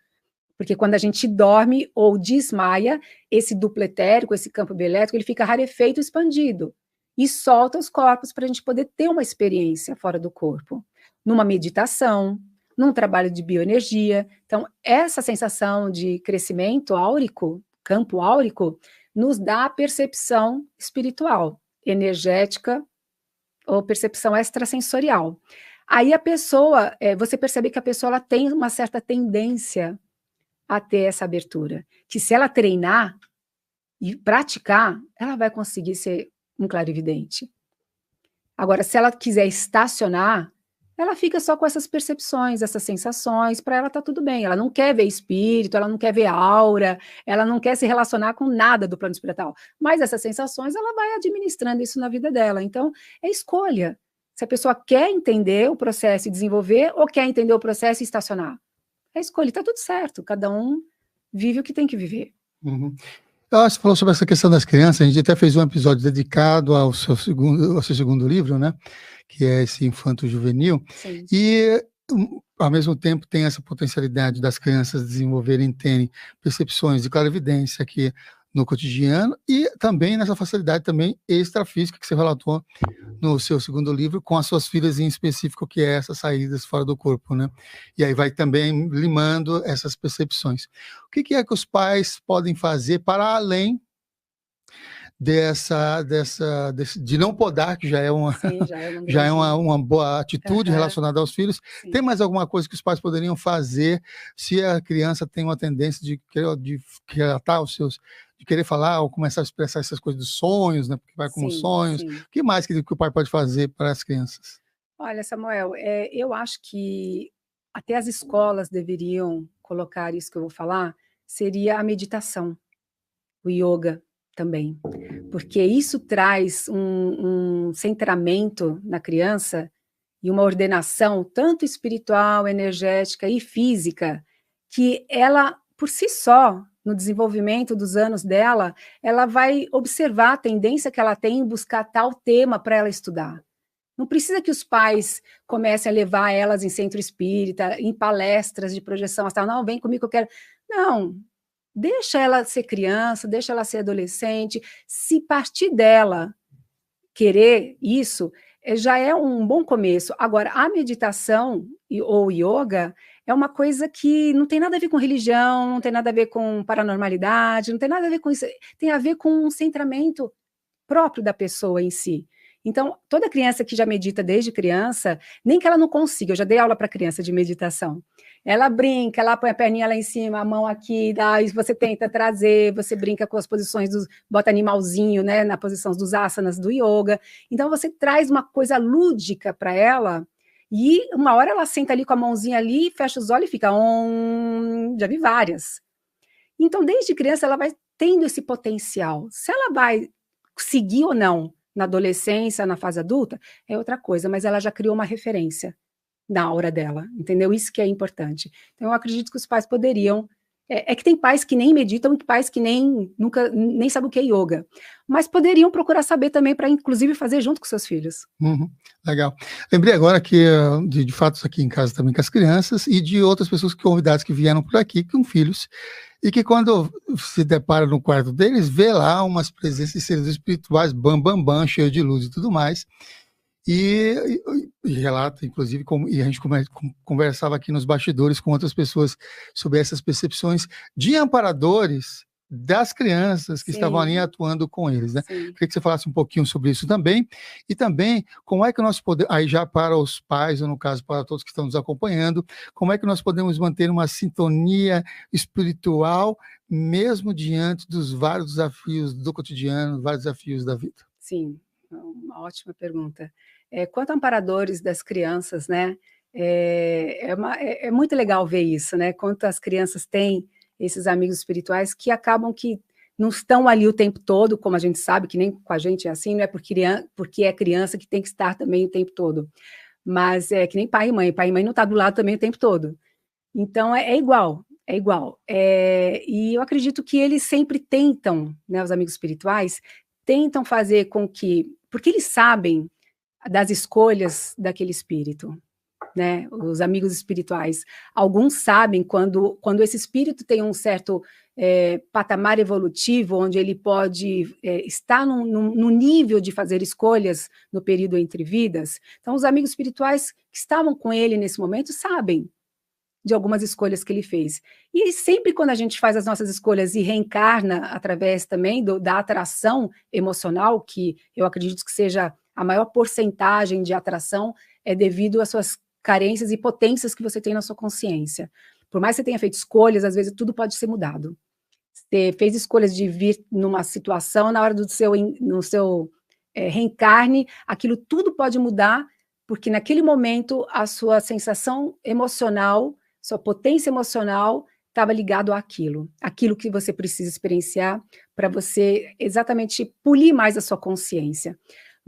Porque quando a gente dorme ou desmaia, esse duplo etérico, esse campo bioelétrico, ele fica rarefeito e expandido. E solta os corpos para a gente poder ter uma experiência fora do corpo, numa meditação, num trabalho de bioenergia. Então, essa sensação de crescimento áurico, campo áurico, nos dá a percepção espiritual, energética ou percepção extrasensorial. Aí a pessoa, você percebe que a pessoa ela tem uma certa tendência a ter essa abertura, que se ela treinar e praticar, ela vai conseguir ser um clarividente. Agora, se ela quiser estacionar, ela fica só com essas percepções, essas sensações, para ela tá tudo bem. Ela não quer ver espírito, ela não quer ver aura, ela não quer se relacionar com nada do plano espiritual. Mas essas sensações, ela vai administrando isso na vida dela. Então, é escolha. Se a pessoa quer entender o processo e desenvolver, ou quer entender o processo e estacionar. É escolha, tá tudo certo. Cada um vive o que tem que viver. Uhum. Você falou sobre essa questão das crianças, a gente até fez um episódio dedicado ao seu segundo livro, né? Que é esse Infanto Juvenil, Sim, e ao mesmo tempo tem essa potencialidade das crianças desenvolverem, terem percepções de clarividência aqui no cotidiano e também nessa facilidade também extrafísica que você relatou no seu segundo livro, com as suas filhas em específico, que é essas saídas fora do corpo, né? E aí vai também limando essas percepções. O que é que os pais podem fazer para além de não podar, que já é uma, sim, já é uma já é grande. uma boa atitude Aham, relacionada aos filhos? Tem sim. mais alguma coisa que os pais poderiam fazer se a criança tem uma tendência de relatar os seus, de querer falar ou começar a expressar essas coisas dos sonhos, né? Porque vai como Sim, sonhos. sim. O que mais que o pai pode fazer para as crianças? Olha, Samuel, eu acho que até as escolas deveriam colocar isso que eu vou falar, seria a meditação, o yoga também, porque isso traz um centramento na criança e uma ordenação tanto espiritual, energética e física, que ela, por si só, no desenvolvimento dos anos dela, ela vai observar a tendência que ela tem em buscar tal tema para ela estudar. Não precisa que os pais comecem a levar elas em centro espírita, em palestras de projeção astral. Não, vem comigo que eu quero. Não, deixa ela ser criança, deixa ela ser adolescente. Se partir dela querer isso, já é um bom começo. Agora, a meditação ou yoga é uma coisa que não tem nada a ver com religião, não tem nada a ver com paranormalidade, não tem nada a ver com isso. Tem a ver com um centramento próprio da pessoa em si. Então, toda criança que já medita desde criança, nem que ela não consiga, eu já dei aula para criança de meditação. Ela brinca, ela põe a perninha lá em cima, a mão aqui, daí você tenta trazer, você brinca com as posições dos, bota animalzinho, né, na posição dos asanas do yoga. Então você traz uma coisa lúdica para ela e uma hora ela senta ali com a mãozinha ali, fecha os olhos e fica já vi várias. Então, desde criança, ela vai tendo esse potencial. Se ela vai seguir ou não na adolescência, na fase adulta, é outra coisa, mas ela já criou uma referência na hora dela, entendeu? Isso que é importante. Então, eu acredito que os pais poderiam. É que tem pais que nem meditam e pais que nem nunca nem sabem o que é yoga, mas poderiam procurar saber também para, inclusive, fazer junto com seus filhos. Uhum, legal. Lembrei agora que de fatos aqui em casa também com as crianças e de outras pessoas convidadas que vieram por aqui com filhos e que quando se depara no quarto deles, vê lá umas presenças de seres espirituais, bam, bam, bam, cheio de luz e tudo mais. E relata, inclusive, e a gente conversava aqui nos bastidores com outras pessoas sobre essas percepções de amparadores das crianças que estavam ali Sim, atuando com eles, né? sim. Queria que você falasse um pouquinho sobre isso também, e também como é que nós podemos, aí já para os pais, ou no caso para todos que estão nos acompanhando, como é que nós podemos manter uma sintonia espiritual, mesmo diante dos vários desafios do cotidiano, vários desafios da vida? Sim, uma ótima pergunta. Quanto a amparadores das crianças, né, é muito legal ver isso, né, quanto as crianças têm esses amigos espirituais que acabam que não estão ali o tempo todo, como a gente sabe, que nem com a gente é assim, não é porque é criança que tem que estar também o tempo todo, mas é que nem pai e mãe não está do lado também o tempo todo. Então é igual, é igual. E eu acredito que eles sempre tentam, né, os amigos espirituais, tentam fazer com que, porque eles sabem das escolhas daquele espírito, né? Os amigos espirituais, alguns sabem quando esse espírito tem um certo patamar evolutivo, onde ele pode estar no nível de fazer escolhas no período entre vidas. Então, os amigos espirituais que estavam com ele nesse momento sabem de algumas escolhas que ele fez. E sempre quando a gente faz as nossas escolhas e reencarna através também da atração emocional, que eu acredito que seja a maior porcentagem de atração, é devido às suas carências e potências que você tem na sua consciência. Por mais que você tenha feito escolhas, às vezes tudo pode ser mudado. Você fez escolhas de vir numa situação, na hora no seu reencarne, aquilo tudo pode mudar, porque naquele momento a sua sensação emocional, sua potência emocional estava ligado aquilo que você precisa experienciar para você exatamente polir mais a sua consciência.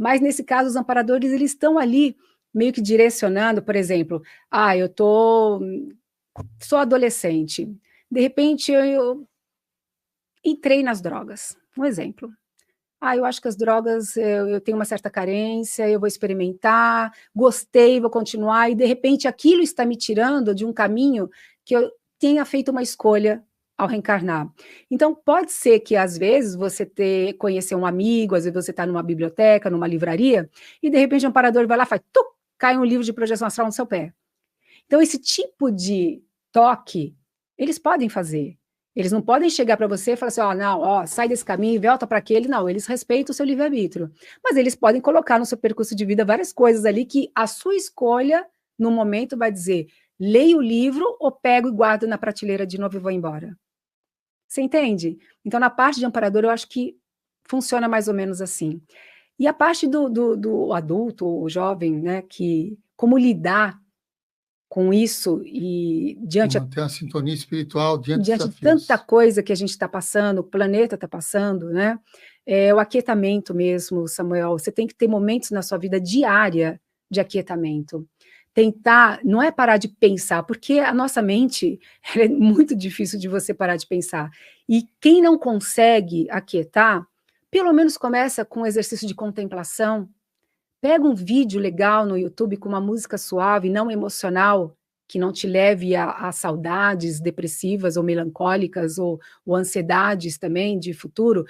Mas nesse caso, os amparadores eles estão ali meio que direcionando, por exemplo, sou adolescente, de repente eu entrei nas drogas. Um exemplo. Eu acho que as drogas, eu tenho uma certa carência, eu vou experimentar, gostei, vou continuar, e de repente aquilo está me tirando de um caminho que eu tenha feito uma escolha ao reencarnar. Então, pode ser que às vezes você conhecer um amigo, às vezes você está numa biblioteca, numa livraria, e de repente um amparador vai lá e faz, cai um livro de projeção astral no seu pé. Então, esse tipo de toque, eles podem fazer. Eles não podem chegar para você e falar assim, não, sai desse caminho e volta para aquele. Não, eles respeitam o seu livre-arbítrio. Mas eles podem colocar no seu percurso de vida várias coisas ali que a sua escolha, no momento, vai dizer, leio o livro ou pego e guardo na prateleira de novo e vou embora. Você entende? Então, na parte de amparador, eu acho que funciona mais ou menos assim. E a parte do adulto, o jovem, né, que como lidar com isso e Manter uma sintonia espiritual diante de desafios. tanta coisa que a gente está passando, o planeta está passando, né? O aquietamento mesmo, Samuel. Você tem que ter momentos na sua vida diária de aquietamento. Tentar, não é parar de pensar, porque a nossa mente é muito difícil de você parar de pensar. E quem não consegue aquietar, pelo menos começa com um exercício de contemplação. Pega um vídeo legal no YouTube com uma música suave, não emocional, que não te leve a saudades depressivas ou melancólicas ou ansiedades também de futuro,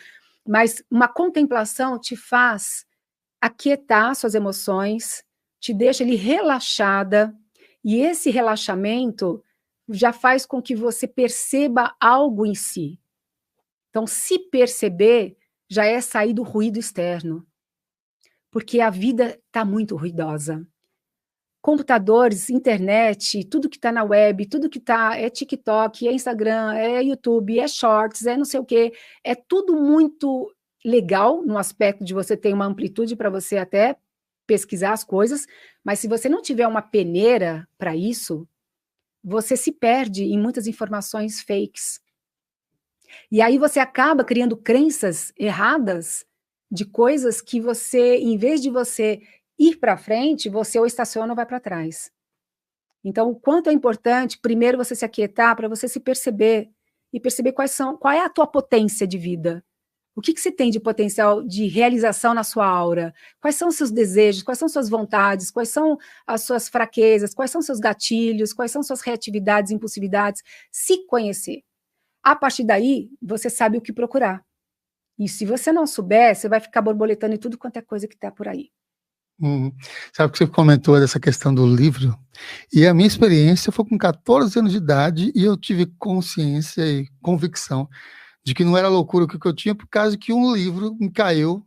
mas uma contemplação te faz aquietar suas emoções, te deixa ali relaxada, e esse relaxamento já faz com que você perceba algo em si. Então, se perceber já é sair do ruído externo, porque a vida está muito ruidosa. Computadores, internet, tudo que está na web, tudo que está, é TikTok, é Instagram, é YouTube, é Shorts, é não sei o quê, é tudo muito legal no aspecto de você ter uma amplitude para você até pesquisar as coisas, mas se você não tiver uma peneira para isso, você se perde em muitas informações fakes. E aí você acaba criando crenças erradas de coisas que você, em vez de você ir para frente, você ou estaciona ou vai para trás. Então, o quanto é importante, primeiro, você se aquietar para você se perceber e perceber qual é a tua potência de vida. O que você tem de potencial de realização na sua aura? Quais são os seus desejos? Quais são suas vontades? Quais são as suas fraquezas? Quais são seus gatilhos? Quais são suas reatividades, impulsividades? Se conhecer. A partir daí, você sabe o que procurar. E se você não souber, você vai ficar borboletando em tudo quanto é coisa que está por aí. Sabe que você comentou dessa questão do livro? E a minha experiência foi com 14 anos de idade e eu tive consciência e convicção de que não era loucura o que eu tinha, por causa que um livro me caiu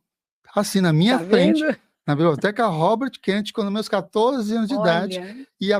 assim na minha frente, na biblioteca Robert Kennedy, quando meus 14 anos de idade, e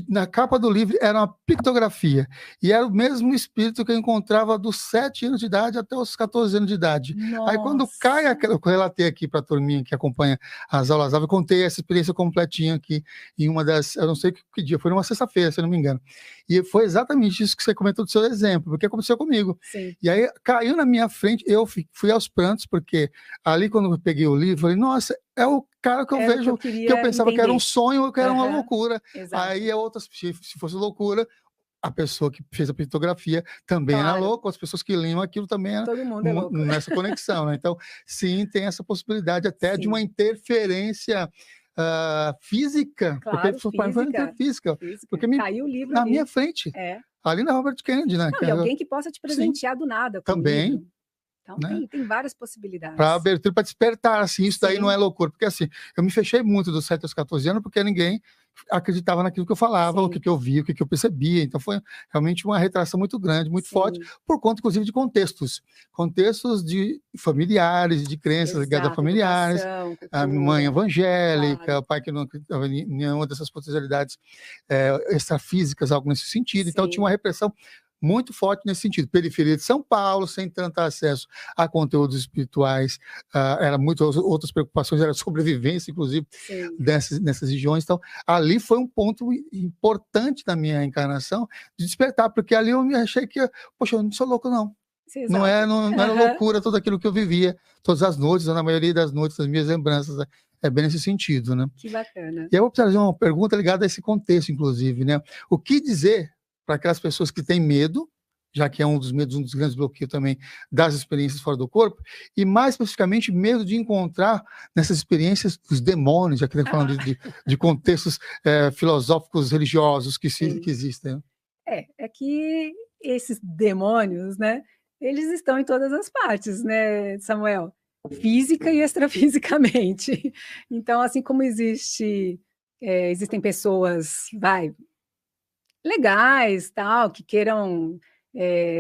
na capa do livro era uma pictografia, e era o mesmo espírito que eu encontrava dos 7 anos de idade até os 14 anos de idade. Nossa. Aí quando cai, eu relatei aqui para a turminha que acompanha as aulas, eu contei essa experiência completinha aqui em uma das, eu não sei que dia, foi numa sexta-feira, se eu não me engano, e foi exatamente isso que você comentou do seu exemplo, porque aconteceu comigo. Sim. E aí caiu na minha frente, eu fui aos prantos, porque ali quando eu peguei o livro, eu falei, nossa, é o cara que eu vejo, que eu pensava que era um sonho, que era uma loucura. Exato. Aí se fosse loucura, a pessoa que fez a pictografia também era louca, as pessoas que liam aquilo também era todo mundo é louco. Nessa conexão, né? Então, sim, tem essa possibilidade até de uma interferência física, claro, porque foi uma interfísica, porque caiu o livro na minha frente, ali na Robert Kennedy, né? Não, e alguém que possa te presentear do nada com também. o livro. Então, né? tem várias possibilidades. Para abertura, para despertar, assim, isso daí não é loucura. Porque, assim, eu me fechei muito dos 7 aos 14 anos, porque ninguém acreditava naquilo que eu falava, o que eu via, o que eu percebia. Então, foi realmente uma retração muito grande, muito forte, por conta, inclusive, de contextos. Contextos de familiares, de crenças ligadas a familiares, a mãe evangélica, o pai que não acreditava em nenhuma dessas potencialidades extrafísicas, algo nesse sentido. Então, tinha uma repressão muito forte nesse sentido. Periferia de São Paulo, sem tanto acesso a conteúdos espirituais, era muitas outras preocupações, era sobrevivência, inclusive, nessas regiões. Então, ali foi um ponto importante da minha encarnação de despertar, porque ali eu me achei que, poxa, eu não sou louco, não. Sim, não era loucura tudo aquilo que eu vivia, todas as noites, ou na maioria das noites, das minhas lembranças, é bem nesse sentido, né? Que bacana. E eu vou trazer uma pergunta ligada a esse contexto, inclusive, né? O que dizer para aquelas pessoas que têm medo já que é um dos medos, um dos grandes bloqueios também das experiências fora do corpo, e mais especificamente medo de encontrar nessas experiências os demônios, já que estamos falando de contextos filosóficos, religiosos que existem. É que esses demônios, né, eles estão em todas as partes, né, Samuel? Física e extrafisicamente. Então, assim como existem pessoas, legais, tal, que queiram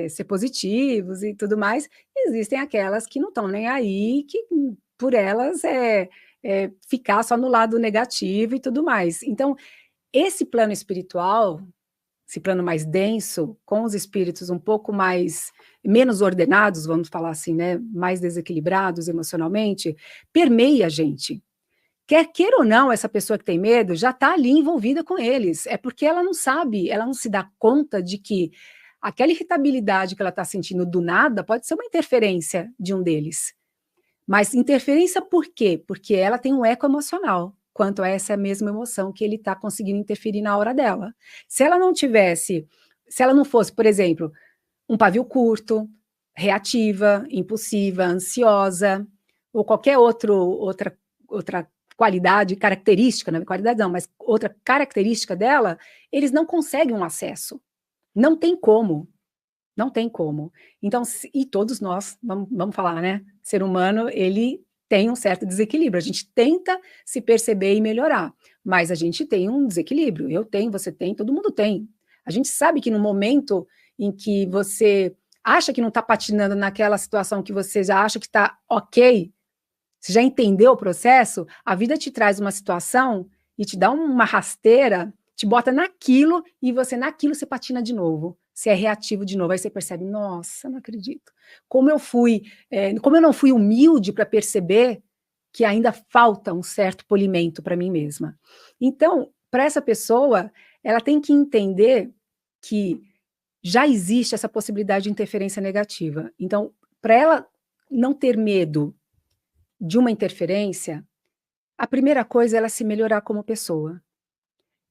ser positivos e tudo mais, existem aquelas que não estão nem aí, que por elas ficar só no lado negativo e tudo mais. Então, esse plano espiritual, esse plano mais denso, com os espíritos um pouco menos ordenados, vamos falar assim, né, mais desequilibrados emocionalmente, permeia a gente. Quer queira ou não, essa pessoa que tem medo já está ali envolvida com eles. É porque ela não sabe, ela não se dá conta de que aquela irritabilidade que ela está sentindo do nada pode ser uma interferência de um deles. Mas interferência por quê? Porque ela tem um eco emocional quanto a essa mesma emoção que ele está conseguindo interferir na hora dela. Se ela não fosse, por exemplo, um pavio curto, reativa, impulsiva, ansiosa, ou qualquer outra qualidade, característica, não é qualidade não, mas outra característica dela, eles não conseguem um acesso. Não tem como. Não tem como. Então, e todos nós, vamos falar, né? Ser humano, ele tem um certo desequilíbrio. A gente tenta se perceber e melhorar, mas a gente tem um desequilíbrio. Eu tenho, você tem, todo mundo tem. A gente sabe que no momento em que você acha que não está patinando naquela situação que você já acha que está ok, você já entendeu o processo, a vida te traz uma situação e te dá uma rasteira, te bota naquilo e naquilo você patina de novo. Você é reativo de novo, aí você percebe, nossa, não acredito. Como eu não fui humilde para perceber que ainda falta um certo polimento para mim mesma. Então, para essa pessoa, ela tem que entender que já existe essa possibilidade de interferência negativa. Então, para ela não ter medo de uma interferência, a primeira coisa é ela se melhorar como pessoa,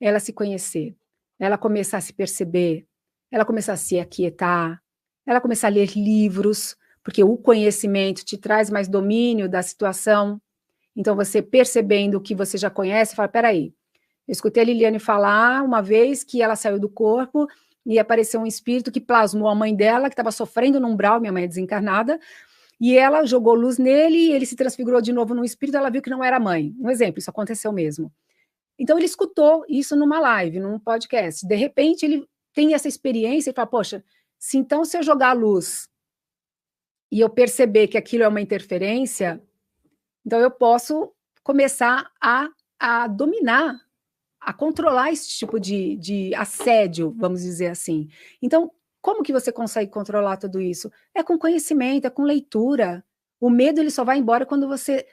ela se conhecer, ela começar a se perceber, ela começar a se aquietar, ela começar a ler livros, porque o conhecimento te traz mais domínio da situação. Então, você percebendo o que você já conhece, fala, peraí, eu escutei a Liliane falar uma vez que ela saiu do corpo e apareceu um espírito que plasmou a mãe dela, que estava sofrendo no umbral, minha mãe é desencarnada, e ela jogou luz nele, e ele se transfigurou de novo no espírito, ela viu que não era mãe. Um exemplo, isso aconteceu mesmo. Então, ele escutou isso numa live, num podcast. De repente, ele tem essa experiência e fala, poxa, se eu jogar a luz e eu perceber que aquilo é uma interferência, então eu posso começar a dominar, a controlar esse tipo de assédio, vamos dizer assim. Então, como que você consegue controlar tudo isso? É com conhecimento, é com leitura. O medo ele só vai embora quando você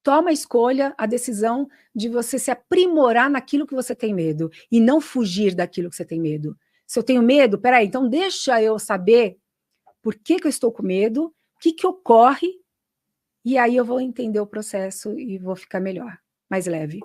toma a escolha, a decisão de você se aprimorar naquilo que você tem medo e não fugir daquilo que você tem medo. Se eu tenho medo, peraí, então deixa eu saber por que eu estou com medo, o que ocorre, e aí eu vou entender o processo e vou ficar melhor, mais leve.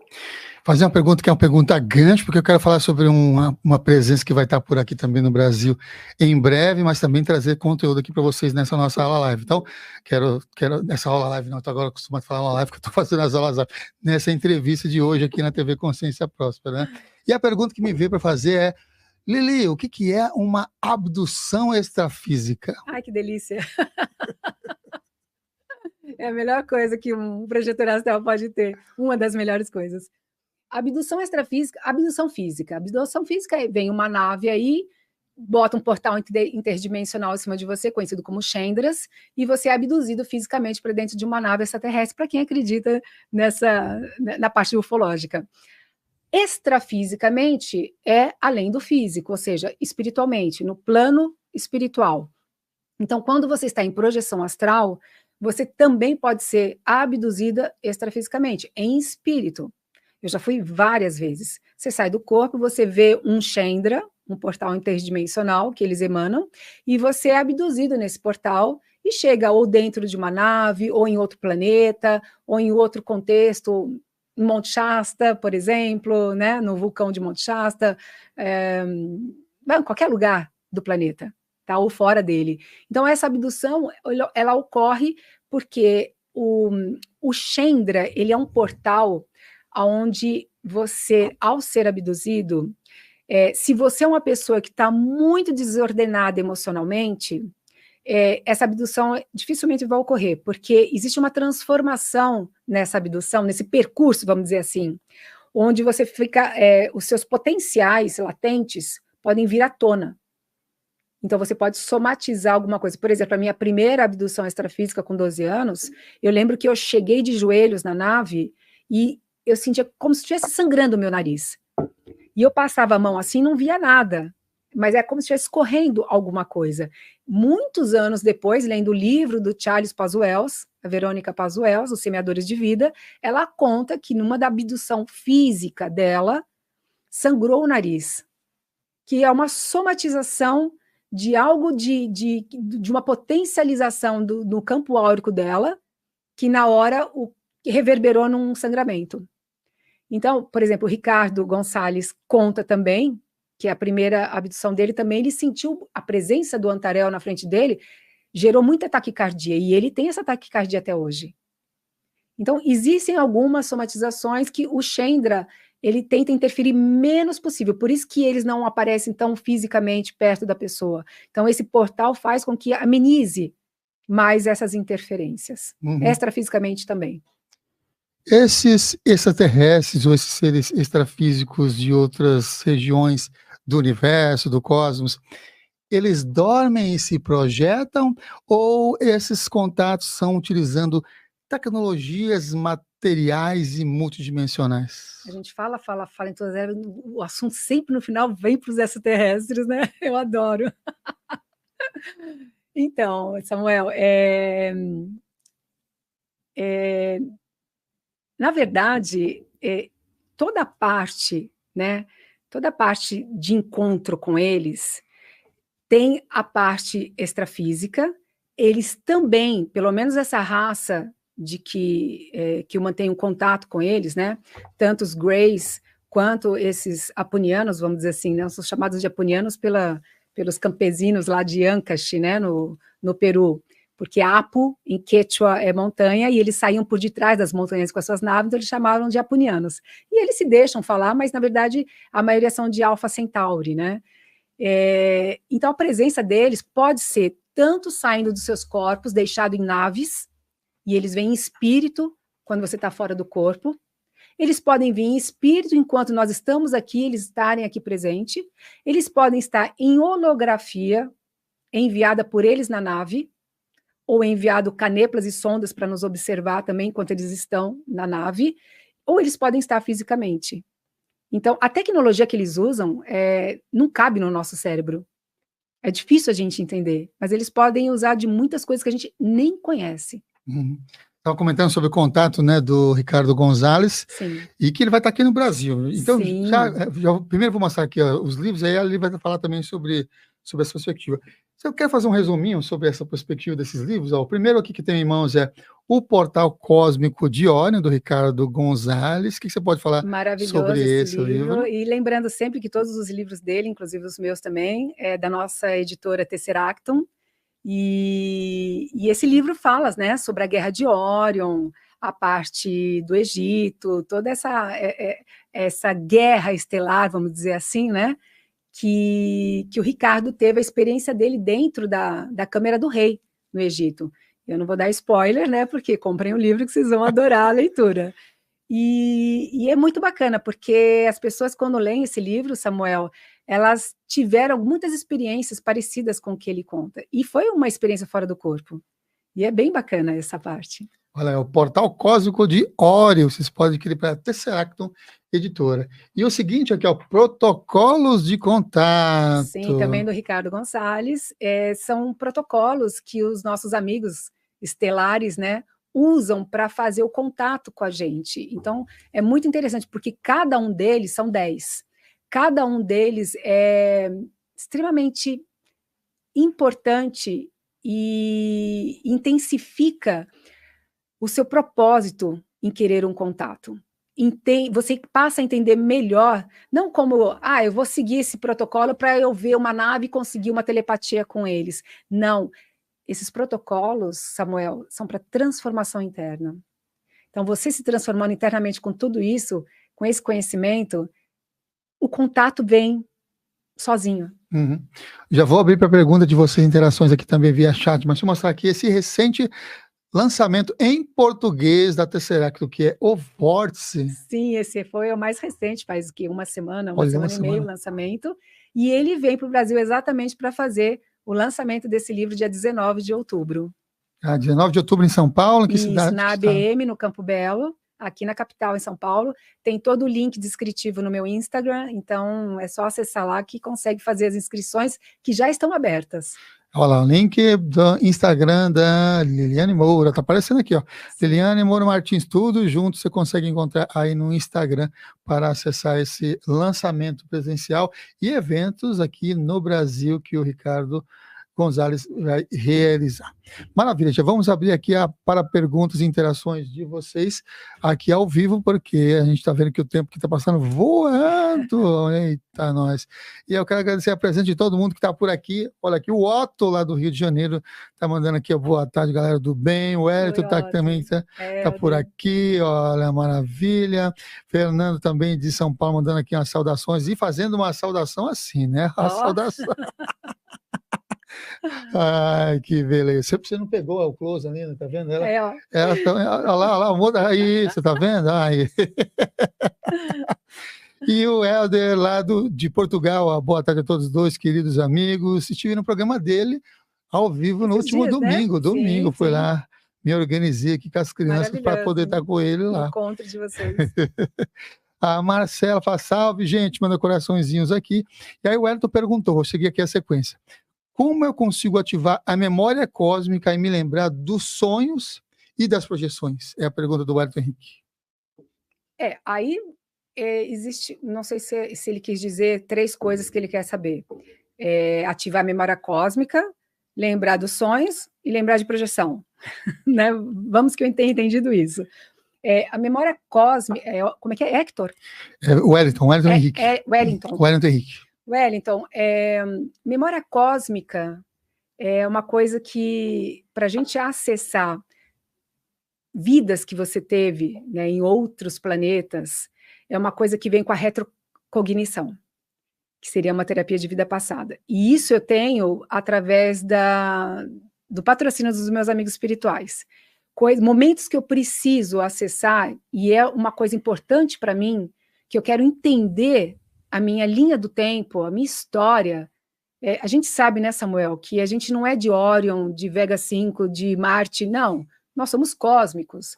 Fazer uma pergunta que é uma pergunta grande, porque eu quero falar sobre uma presença que vai estar por aqui também no Brasil em breve, mas também trazer conteúdo aqui para vocês nessa nossa aula live. Então, quero nessa aula live, não estou agora acostumado a falar aula live, porque eu estou fazendo as aulas live, nessa entrevista de hoje aqui na TV Consciência Próspera, né? E a pergunta que me veio para fazer é, Lili, o que é uma abdução extrafísica? Ai, que delícia! É a melhor coisa que um projetor astral pode ter, uma das melhores coisas. Abdução extrafísica, abdução física. Abdução física vem uma nave aí, bota um portal interdimensional em cima de você, conhecido como Chandras, e você é abduzido fisicamente para dentro de uma nave extraterrestre, para quem acredita na parte ufológica. Extrafisicamente é além do físico, ou seja, espiritualmente, no plano espiritual. Então, quando você está em projeção astral, você também pode ser abduzida extrafisicamente, em espírito. Eu já fui várias vezes. Você sai do corpo, você vê um Chandra, um portal interdimensional que eles emanam, e você é abduzido nesse portal e chega ou dentro de uma nave, ou em outro planeta, ou em outro contexto, em Monte Shasta, por exemplo, né, no vulcão de Monte Shasta, em qualquer lugar do planeta. tá? Ou fora dele. Então, essa abdução, ela ocorre porque o Chandra, ele é um portal onde você, ao ser abduzido, se você é uma pessoa que está muito desordenada emocionalmente, essa abdução dificilmente vai ocorrer, porque existe uma transformação nessa abdução, nesse percurso, vamos dizer assim, onde você fica, os seus potenciais latentes podem vir à tona. Então, você pode somatizar alguma coisa. Por exemplo, a minha primeira abdução extrafísica com 12 anos, eu lembro que eu cheguei de joelhos na nave e eu sentia como se estivesse sangrando o meu nariz. E eu passava a mão assim, não via nada, mas é como se estivesse correndo alguma coisa. Muitos anos depois, lendo o livro do Charles Pazuells, a Verônica Pazuells, Os Semeadores de Vida, ela conta que numa da abdução física dela, sangrou o nariz, que é uma somatização de algo de uma potencialização do campo áurico dela, que na hora reverberou num sangramento. Então, por exemplo, o Ricardo Gonçalves conta também que a primeira abdução dele também, ele sentiu a presença do Antarel na frente dele, gerou muita taquicardia, e ele tem essa taquicardia até hoje. Então, existem algumas somatizações que o Chandra, ele tenta interferir menos possível, por isso que eles não aparecem tão fisicamente perto da pessoa. Então, esse portal faz com que amenize mais essas interferências, extrafisicamente também. Esses extraterrestres ou esses seres extrafísicos de outras regiões do universo, do cosmos, eles dormem e se projetam, ou esses contatos são utilizando tecnologias materiais e multidimensionais? A gente fala em todas elas, o assunto sempre no final vem para os extraterrestres, né? Eu adoro. Então, Samuel, na verdade, toda a parte, né? Toda a parte de encontro com eles tem a parte extrafísica. Eles também, pelo menos essa raça de que eu mantenho contato com eles, né? Tanto os Greys quanto esses apunianos, vamos dizer assim, né? São chamados de apunianos pelos campesinos lá de Ancash, né? No Peru, porque Apu, em Quechua, é montanha, e eles saíam por detrás das montanhas com as suas naves, então eles chamavam de apunianos. E eles se deixam falar, mas, na verdade, a maioria são de Alpha Centauri, né? Então, a presença deles pode ser tanto saindo dos seus corpos, deixado em naves, e eles vêm em espírito quando você está fora do corpo. Eles podem vir em espírito enquanto nós estamos aqui, eles estarem aqui presente. Eles podem estar em holografia, enviada por eles na nave, ou enviado caneplas e sondas para nos observar também enquanto eles estão na nave, ou eles podem estar fisicamente. Então, a tecnologia que eles usam não cabe no nosso cérebro. É difícil a gente entender, mas eles podem usar de muitas coisas que a gente nem conhece. Estava comentando sobre o contato, né, do Ricardo Gonçalves. Sim. E que ele vai estar aqui no Brasil. Então, Sim. primeiro vou mostrar aqui os livros, aí ele vai falar também sobre essa perspectiva. Se eu quero fazer um resuminho sobre essa perspectiva desses livros, o primeiro aqui que tem em mãos é O Portal Cósmico de Órion, do Ricardo Gonçalves. O que você pode falar sobre esse livro? E lembrando sempre que todos os livros dele, inclusive os meus também, é da nossa editora Tesseractum. E esse livro fala, né, sobre a Guerra de Órion, a parte do Egito, toda essa guerra estelar, vamos dizer assim, né, que o Ricardo teve a experiência dele dentro da Câmara do Rei, no Egito. Eu não vou dar spoiler, né, porque comprem o livro que vocês vão adorar a leitura. E é muito bacana, porque as pessoas, quando leem esse livro, Samuel, elas tiveram muitas experiências parecidas com o que ele conta. E foi uma experiência fora do corpo. E é bem bacana essa parte. Olha, é o Portal Cósmico de Órion. Vocês podem adquirir para a Tesseractum Editora. E o seguinte aqui, Protocolos de Contato. Sim, também do Ricardo Gonçalves. São protocolos que os nossos amigos estelares, né, usam para fazer o contato com a gente. Então, é muito interessante, porque cada um deles são 10. Cada um deles é extremamente importante e intensifica o seu propósito em querer um contato. você passa a entender melhor, não como, eu vou seguir esse protocolo para eu ver uma nave e conseguir uma telepatia com eles. Não, esses protocolos, Samuel, são para transformação interna. Então, você se transformando internamente com tudo isso, com esse conhecimento, o contato vem sozinho. Uhum. Já vou abrir para a pergunta de vocês, interações aqui também via chat, mas deixa eu mostrar aqui esse recente lançamento em português da Tesseract, que é o Vórtice. Sim, esse foi o mais recente, faz o quê? Uma semana Olha, e meia o lançamento, e ele vem para o Brasil exatamente para fazer o lançamento desse livro dia 19 de outubro. 19 de outubro em São Paulo, que Isso, cidade? na ABM, no Campo Belo, aqui na capital, em São Paulo. Tem todo o link descritivo no meu Instagram, então é só acessar lá que consegue fazer as inscrições que já estão abertas. Olha lá, o link do Instagram da Liliane Moura, tá aparecendo aqui, ó. Sim. Liliane Moura Martins, tudo junto, você consegue encontrar aí no Instagram para acessar esse lançamento presencial e eventos aqui no Brasil que o Ricardo Gonzalez vai realizar. Maravilha, já vamos abrir aqui para perguntas e interações de vocês aqui ao vivo, porque a gente está vendo que o tempo que está passando voando, eita nós. E eu quero agradecer a presença de todo mundo que está por aqui. Olha aqui, o Otto lá do Rio de Janeiro está mandando aqui, boa tarde, galera do bem. O Hélito está também tá por aqui, olha, maravilha. Fernando também de São Paulo mandando aqui umas saudações e fazendo uma saudação assim, né? A saudação. Ai, que beleza. Você não pegou o close ali, tá vendo? Ela olha lá, muda aí, você tá vendo? Ai. E o Helder lá de Portugal, boa tarde a todos os dois, queridos amigos. Estive no programa dele ao vivo no último domingo. Domingo, fui lá, me organizei aqui com as crianças para poder estar com ele lá. Encontro de vocês. A Marcela fala, salve, gente, manda coraçõezinhos aqui. E aí o Elton perguntou, vou seguir aqui a sequência. Como eu consigo ativar a memória cósmica e me lembrar dos sonhos e das projeções? É a pergunta do Wellington Henrique. Aí existe, não sei se ele quis dizer 3 coisas que ele quer saber. Ativar a memória cósmica, lembrar dos sonhos e lembrar de projeção. Né? Vamos que eu tenha entendido isso. A memória cósmica, como é que é? Hector? Wellington Henrique. Wellington Henrique. Wellington, memória cósmica é uma coisa que, para a gente acessar vidas que você teve, né, em outros planetas, é uma coisa que vem com a retrocognição, que seria uma terapia de vida passada. E isso eu tenho através do patrocínio dos meus amigos espirituais. Momentos que eu preciso acessar, e é uma coisa importante para mim, que eu quero entender a minha linha do tempo, a minha história. A gente sabe, né, Samuel, que a gente não é de Órion, de Vega 5, de Marte, não. Nós somos cósmicos.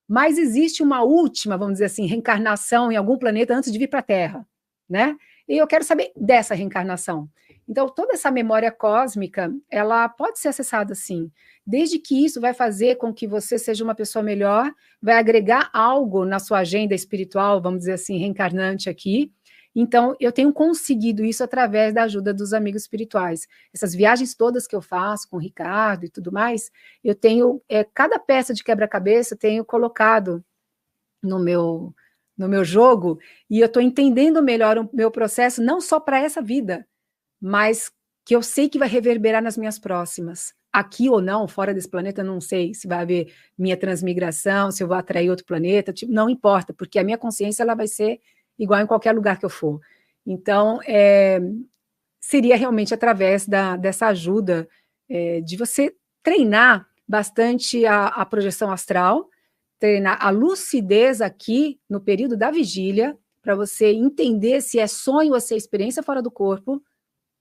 Mas existe uma última, vamos dizer assim, reencarnação em algum planeta antes de vir para a Terra, né? E eu quero saber dessa reencarnação. Então, toda essa memória cósmica, ela pode ser acessada sim, desde que isso vai fazer com que você seja uma pessoa melhor, vai agregar algo na sua agenda espiritual, vamos dizer assim, reencarnante aqui. Então, eu tenho conseguido isso através da ajuda dos amigos espirituais. Essas viagens todas que eu faço com o Ricardo e tudo mais, eu tenho, cada peça de quebra-cabeça eu tenho colocado no meu jogo, e eu estou entendendo melhor o meu processo, não só para essa vida, mas que eu sei que vai reverberar nas minhas próximas. Aqui ou não, fora desse planeta, não sei se vai haver minha transmigração, se eu vou atrair outro planeta, não importa, porque a minha consciência ela vai ser igual em qualquer lugar que eu for. Então, seria realmente através dessa ajuda de você treinar bastante a projeção astral, treinar a lucidez aqui no período da vigília, para você entender se é sonho ou se é experiência fora do corpo,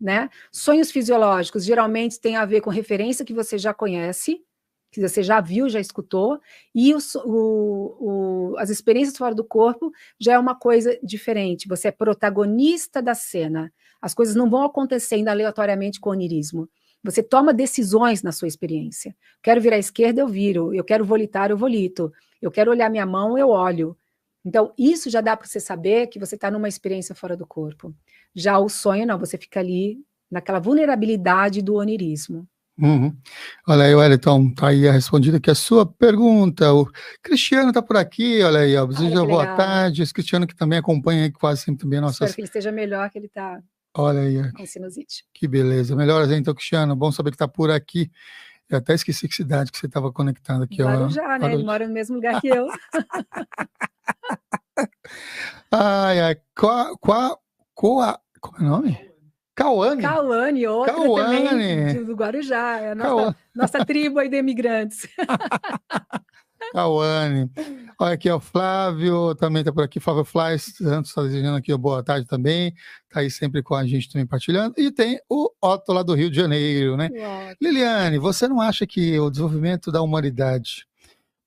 né? Sonhos fisiológicos geralmente têm a ver com referência que você já conhece, que você já viu, já escutou, e as experiências fora do corpo já é uma coisa diferente, você é protagonista da cena, as coisas não vão acontecendo aleatoriamente com o onirismo, você toma decisões na sua experiência, quero virar à esquerda, eu viro, eu quero volitar, eu volito, eu quero olhar minha mão, eu olho. Então, isso já dá para você saber que você está numa experiência fora do corpo. Já o sonho, não, você fica ali naquela vulnerabilidade do onirismo. Uhum. Olha aí, Wellington, tá aí a respondida aqui a sua pergunta. O Cristiano tá por aqui, olha aí, ó. Olha Deseja que boa legal. tarde. Esse Cristiano que também acompanha aí quase sempre também Espero nossas. que ele esteja melhor, que ele está Olha aí, ó, com sinusite. que beleza. Melhoras aí, então, Cristiano. Bom saber que tá por aqui. Eu até esqueci que cidade que você estava conectado aqui, ó. Guarujá, né? Ele Guarujá. mora no mesmo lugar que eu. Ai, ai. Como é o nome? Cauane. Cauane, outra também Cauane. do Guarujá, é a Cauane. nossa tribo aí de imigrantes. Cauane. Olha aqui, ó, o Flávio também está por aqui. Flávio Fly Santos está desejando aqui, ó, boa tarde também. Está aí sempre com a gente também partilhando. E tem o Otto lá do Rio de Janeiro, né? Uau. Liliane, você não acha que o desenvolvimento da humanidade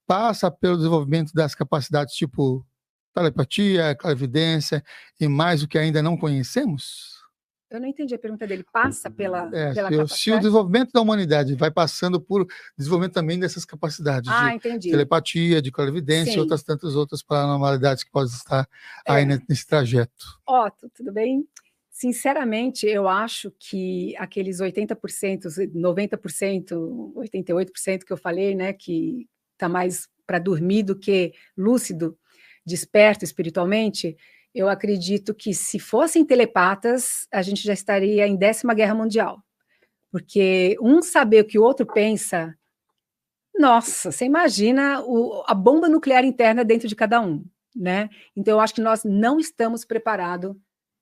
passa pelo desenvolvimento das capacidades tipo telepatia, clarividência e mais o que ainda não conhecemos? Eu não entendi a pergunta dele. Passa pela Se o capacidade? desenvolvimento da humanidade vai passando por desenvolvimento também dessas capacidades de Entendi. telepatia, de clarividência Sim. e outras tantas outras paranormalidades que podem estar aí nesse trajeto. Otto, tudo bem? Sinceramente, eu acho que aqueles 80%, 90%, 88% que eu falei, né, que está mais para dormir do que lúcido, desperto espiritualmente, eu acredito que se fossem telepatas, a gente já estaria em 10ª Guerra Mundial. Porque um saber o que o outro pensa, nossa, você imagina a bomba nuclear interna dentro de cada um, né? Então, eu acho que nós não estamos preparados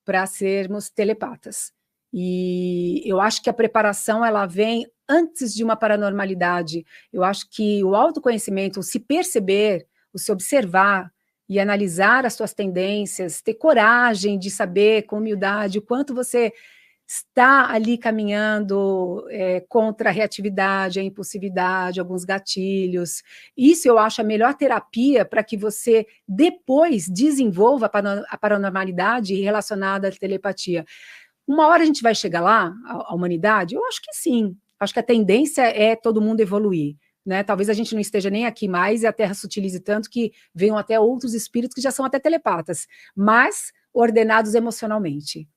para sermos telepatas. E eu acho que a preparação ela vem antes de uma paranormalidade. Eu acho que o autoconhecimento, o se perceber, o se observar e analisar as suas tendências, ter coragem de saber com humildade o quanto você está ali caminhando contra a reatividade, a impulsividade, alguns gatilhos. Isso eu acho a melhor terapia para que você depois desenvolva a paranormalidade relacionada à telepatia. Uma hora a gente vai chegar lá, a humanidade? Eu acho que sim. Acho que a tendência é todo mundo evoluir. Né? Talvez a gente não esteja nem aqui mais e a Terra se utilize tanto que venham até outros espíritos que já são até telepatas, mas ordenados emocionalmente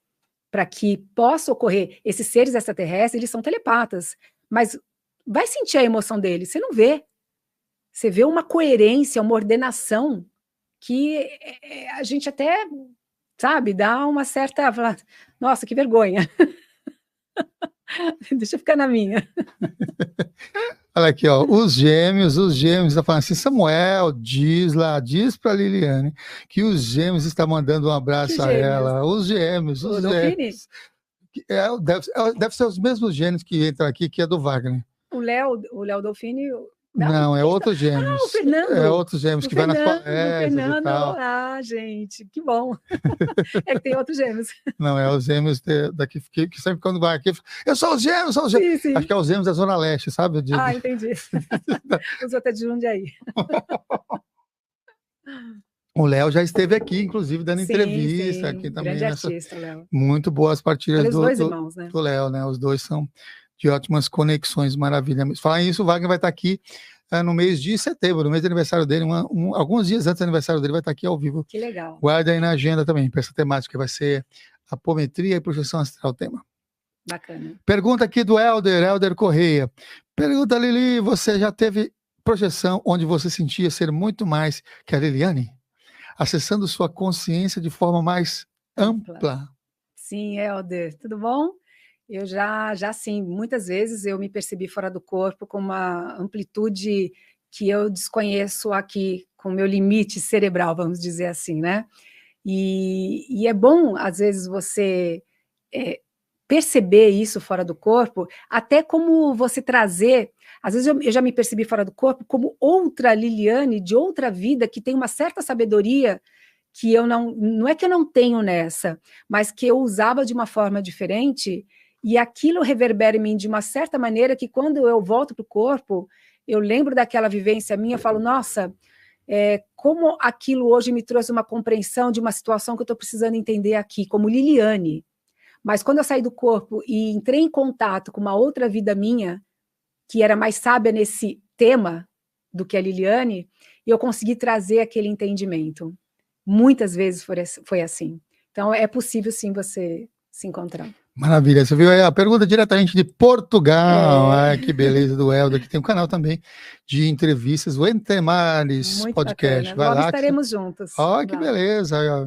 para que possa ocorrer. Esses seres extraterrestres, eles são telepatas, mas vai sentir a emoção deles, você não vê. Você vê uma coerência, uma ordenação que a gente até, sabe, dá uma certa... Nossa, que vergonha. Deixa eu ficar na minha. Olha aqui, ó, os gêmeos estão falando assim, Samuel, diz para Liliane que os gêmeos estão mandando um abraço a ela. Os gêmeos. Deve ser os mesmos gêmeos que entram aqui, que é do Wagner. O Léo Dolfini... Não, é outro gêmeos. O Fernando. É outros gêmeos que vai nas palestras e tal. Gente, que bom. É que tem outros gêmeos. Não, é os gêmeos daqui, que sempre quando vai aqui, eu sou os gêmeos, Sim. Acho que é os gêmeos da Zona Leste, sabe? Entendi. Os outros é de Jundiaí. O Léo já esteve aqui, inclusive, dando entrevista. Sim. Aqui também. Grande artista, Léo. Muito boas partilhas os dois irmãos, né? do Léo, né? Os dois são de ótimas conexões, maravilha. Falar isso, o Wagner vai estar aqui no mês de setembro, no mês de aniversário dele, alguns dias antes do aniversário dele, vai estar aqui ao vivo. Que legal. Guarda aí na agenda também, para essa temática, vai ser apometria e projeção astral, tema. Bacana. Pergunta aqui do Helder Correia. Pergunta, Lili, você já teve projeção onde você sentia ser muito mais que a Liliane? Acessando sua consciência de forma mais ampla? Sim, Helder, tudo bom? Eu já sim, muitas vezes eu me percebi fora do corpo com uma amplitude que eu desconheço aqui, com o meu limite cerebral, vamos dizer assim, né? E é bom, às vezes, você perceber isso fora do corpo, até como você trazer... Às vezes eu já me percebi fora do corpo como outra Liliane, de outra vida, que tem uma certa sabedoria que eu não é que eu não tenho nessa, mas que eu usava de uma forma diferente, e aquilo reverbera em mim de uma certa maneira que quando eu volto para o corpo, eu lembro daquela vivência minha, eu falo, nossa, como aquilo hoje me trouxe uma compreensão de uma situação que eu estou precisando entender aqui, como Liliane. Mas quando eu saí do corpo e entrei em contato com uma outra vida minha, que era mais sábia nesse tema do que a Liliane, eu consegui trazer aquele entendimento. Muitas vezes foi assim. Então, é possível, sim, você se encontrar. Maravilha, você viu aí a pergunta diretamente de Portugal. É, Ai, que beleza do Helder, que tem um canal também de entrevistas, o Entre Mares muito Podcast. bacana. Vai Logo lá que você... estaremos juntos Ó, que lá. beleza. Aí, ó,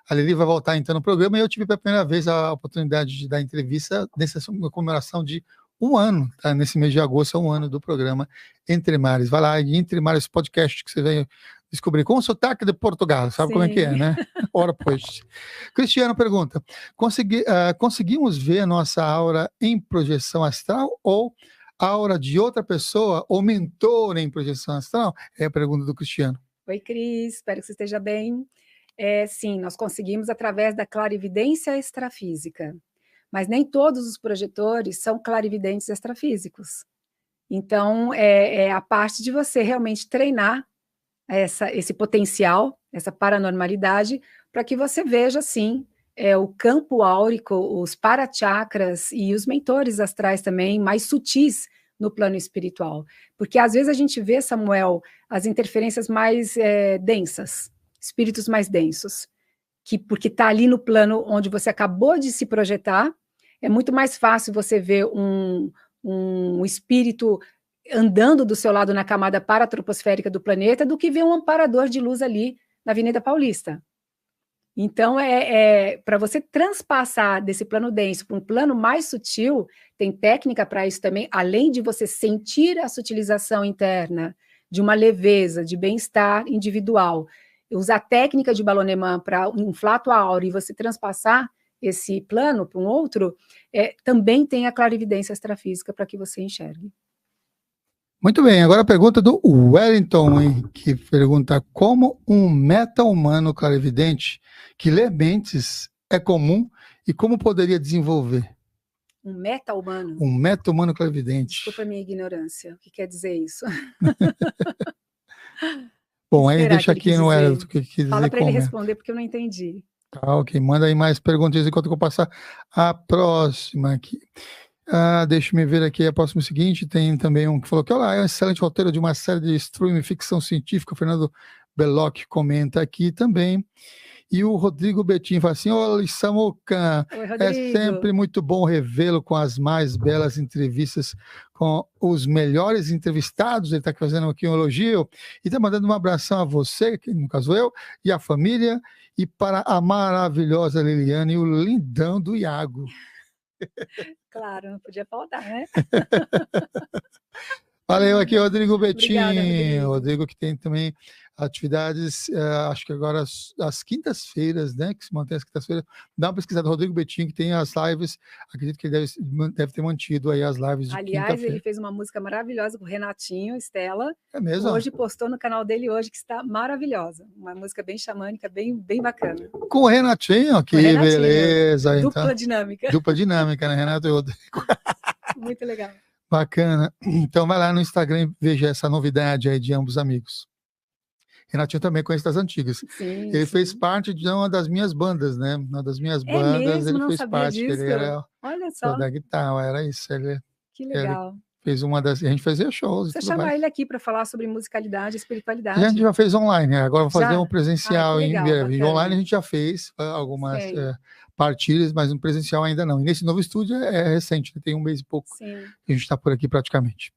a Lili vai voltar então no programa e eu tive pela primeira vez a oportunidade de dar entrevista nessa comemoração de um ano, tá? Nesse mês de agosto é um ano do programa Entre Mares. Vai lá, Entre Mares Podcast, que você vai descobrir com o sotaque de Portugal. Sabe como é que é, Sim. né? Ora, pois. Cristiano pergunta: conseguimos ver a nossa aura em projeção astral ou a aura de outra pessoa ou mentor em projeção astral? É a pergunta do Cristiano. Oi, Cris, espero que você esteja bem. Sim, nós conseguimos através da clarividência extrafísica, mas nem todos os projetores são clarividentes extrafísicos. Então, é a parte de você realmente treinar esse potencial, essa paranormalidade, para que você veja, sim, o campo áurico, os parachakras e os mentores astrais também, mais sutis no plano espiritual. Porque às vezes a gente vê, Samuel, as interferências mais densas, espíritos mais densos, porque está ali no plano onde você acabou de se projetar, é muito mais fácil você ver um espírito andando do seu lado na camada paratroposférica do planeta do que ver um amparador de luz ali na Avenida Paulista. Então, para você transpassar desse plano denso para um plano mais sutil, tem técnica para isso também, além de você sentir a sutilização interna, de uma leveza, de bem-estar individual. Usar técnica de Baloneman para inflar a aura e você transpassar esse plano para um outro, também tem a clarividência extrafísica para que você enxergue. Muito bem, agora a pergunta do Wellington, hein, que pergunta: como um meta-humano clarividente que lê mentes é comum e como poderia desenvolver? Um meta-humano? Um meta-humano clarividente. Desculpa a minha ignorância, o que quer dizer isso? Bom, aí deixa aqui no Wellington o que quis dizer. Fala para ele responder, porque eu não entendi. Tá, ok, manda aí mais perguntas enquanto eu vou passar a próxima aqui. Deixa eu ver aqui a próxima seguinte. Tem também um que falou que olá, é um excelente roteiro de uma série de streaming ficção científica. O Fernando Belloc comenta aqui também. E o Rodrigo Betim fala assim: oi, Samuca, é sempre muito bom revê-lo com as mais belas entrevistas com os melhores entrevistados. Ele está fazendo aqui um elogio e está mandando um abração a você, que no caso eu, e a família, e para a maravilhosa Liliane e o lindão do Iago. Claro, não podia faltar, né? Valeu aqui, Rodrigo Betim. Obrigada, Rodrigo que tem também atividades, acho que agora às quintas-feiras, né? Que se mantém às quintas-feiras. Dá uma pesquisada, Rodrigo Betim, que tem as lives. Acredito que ele deve ter mantido aí as lives de quinta-feira. Aliás, ele fez uma música maravilhosa com o Renatinho, Estela. É mesmo? Hoje postou no canal dele hoje, que está maravilhosa. Uma música bem xamânica, bem bacana. Com o Renatinho, que beleza. Dupla então, dinâmica. Dupla dinâmica, né, Renato e Rodrigo? Muito legal. Bacana. Então vai lá no Instagram e veja essa novidade aí de ambos amigos. Renatinho também conhece das antigas. Sim, ele fez parte de uma das minhas bandas, né? Uma das minhas bandas, mesmo? ele Não fez sabia parte. disso. Ele era Olha só. da guitarra, era isso. Que legal. Ele fez uma das. A gente fazia shows. Você chamar ele aqui para falar sobre musicalidade e espiritualidade. A gente já fez online, né? Agora vou fazer um presencial em breve. Online a gente já fez algumas partilhas, mas no presencial ainda não. E nesse novo estúdio é recente, tem um mês e pouco. Sim. A gente está por aqui praticamente.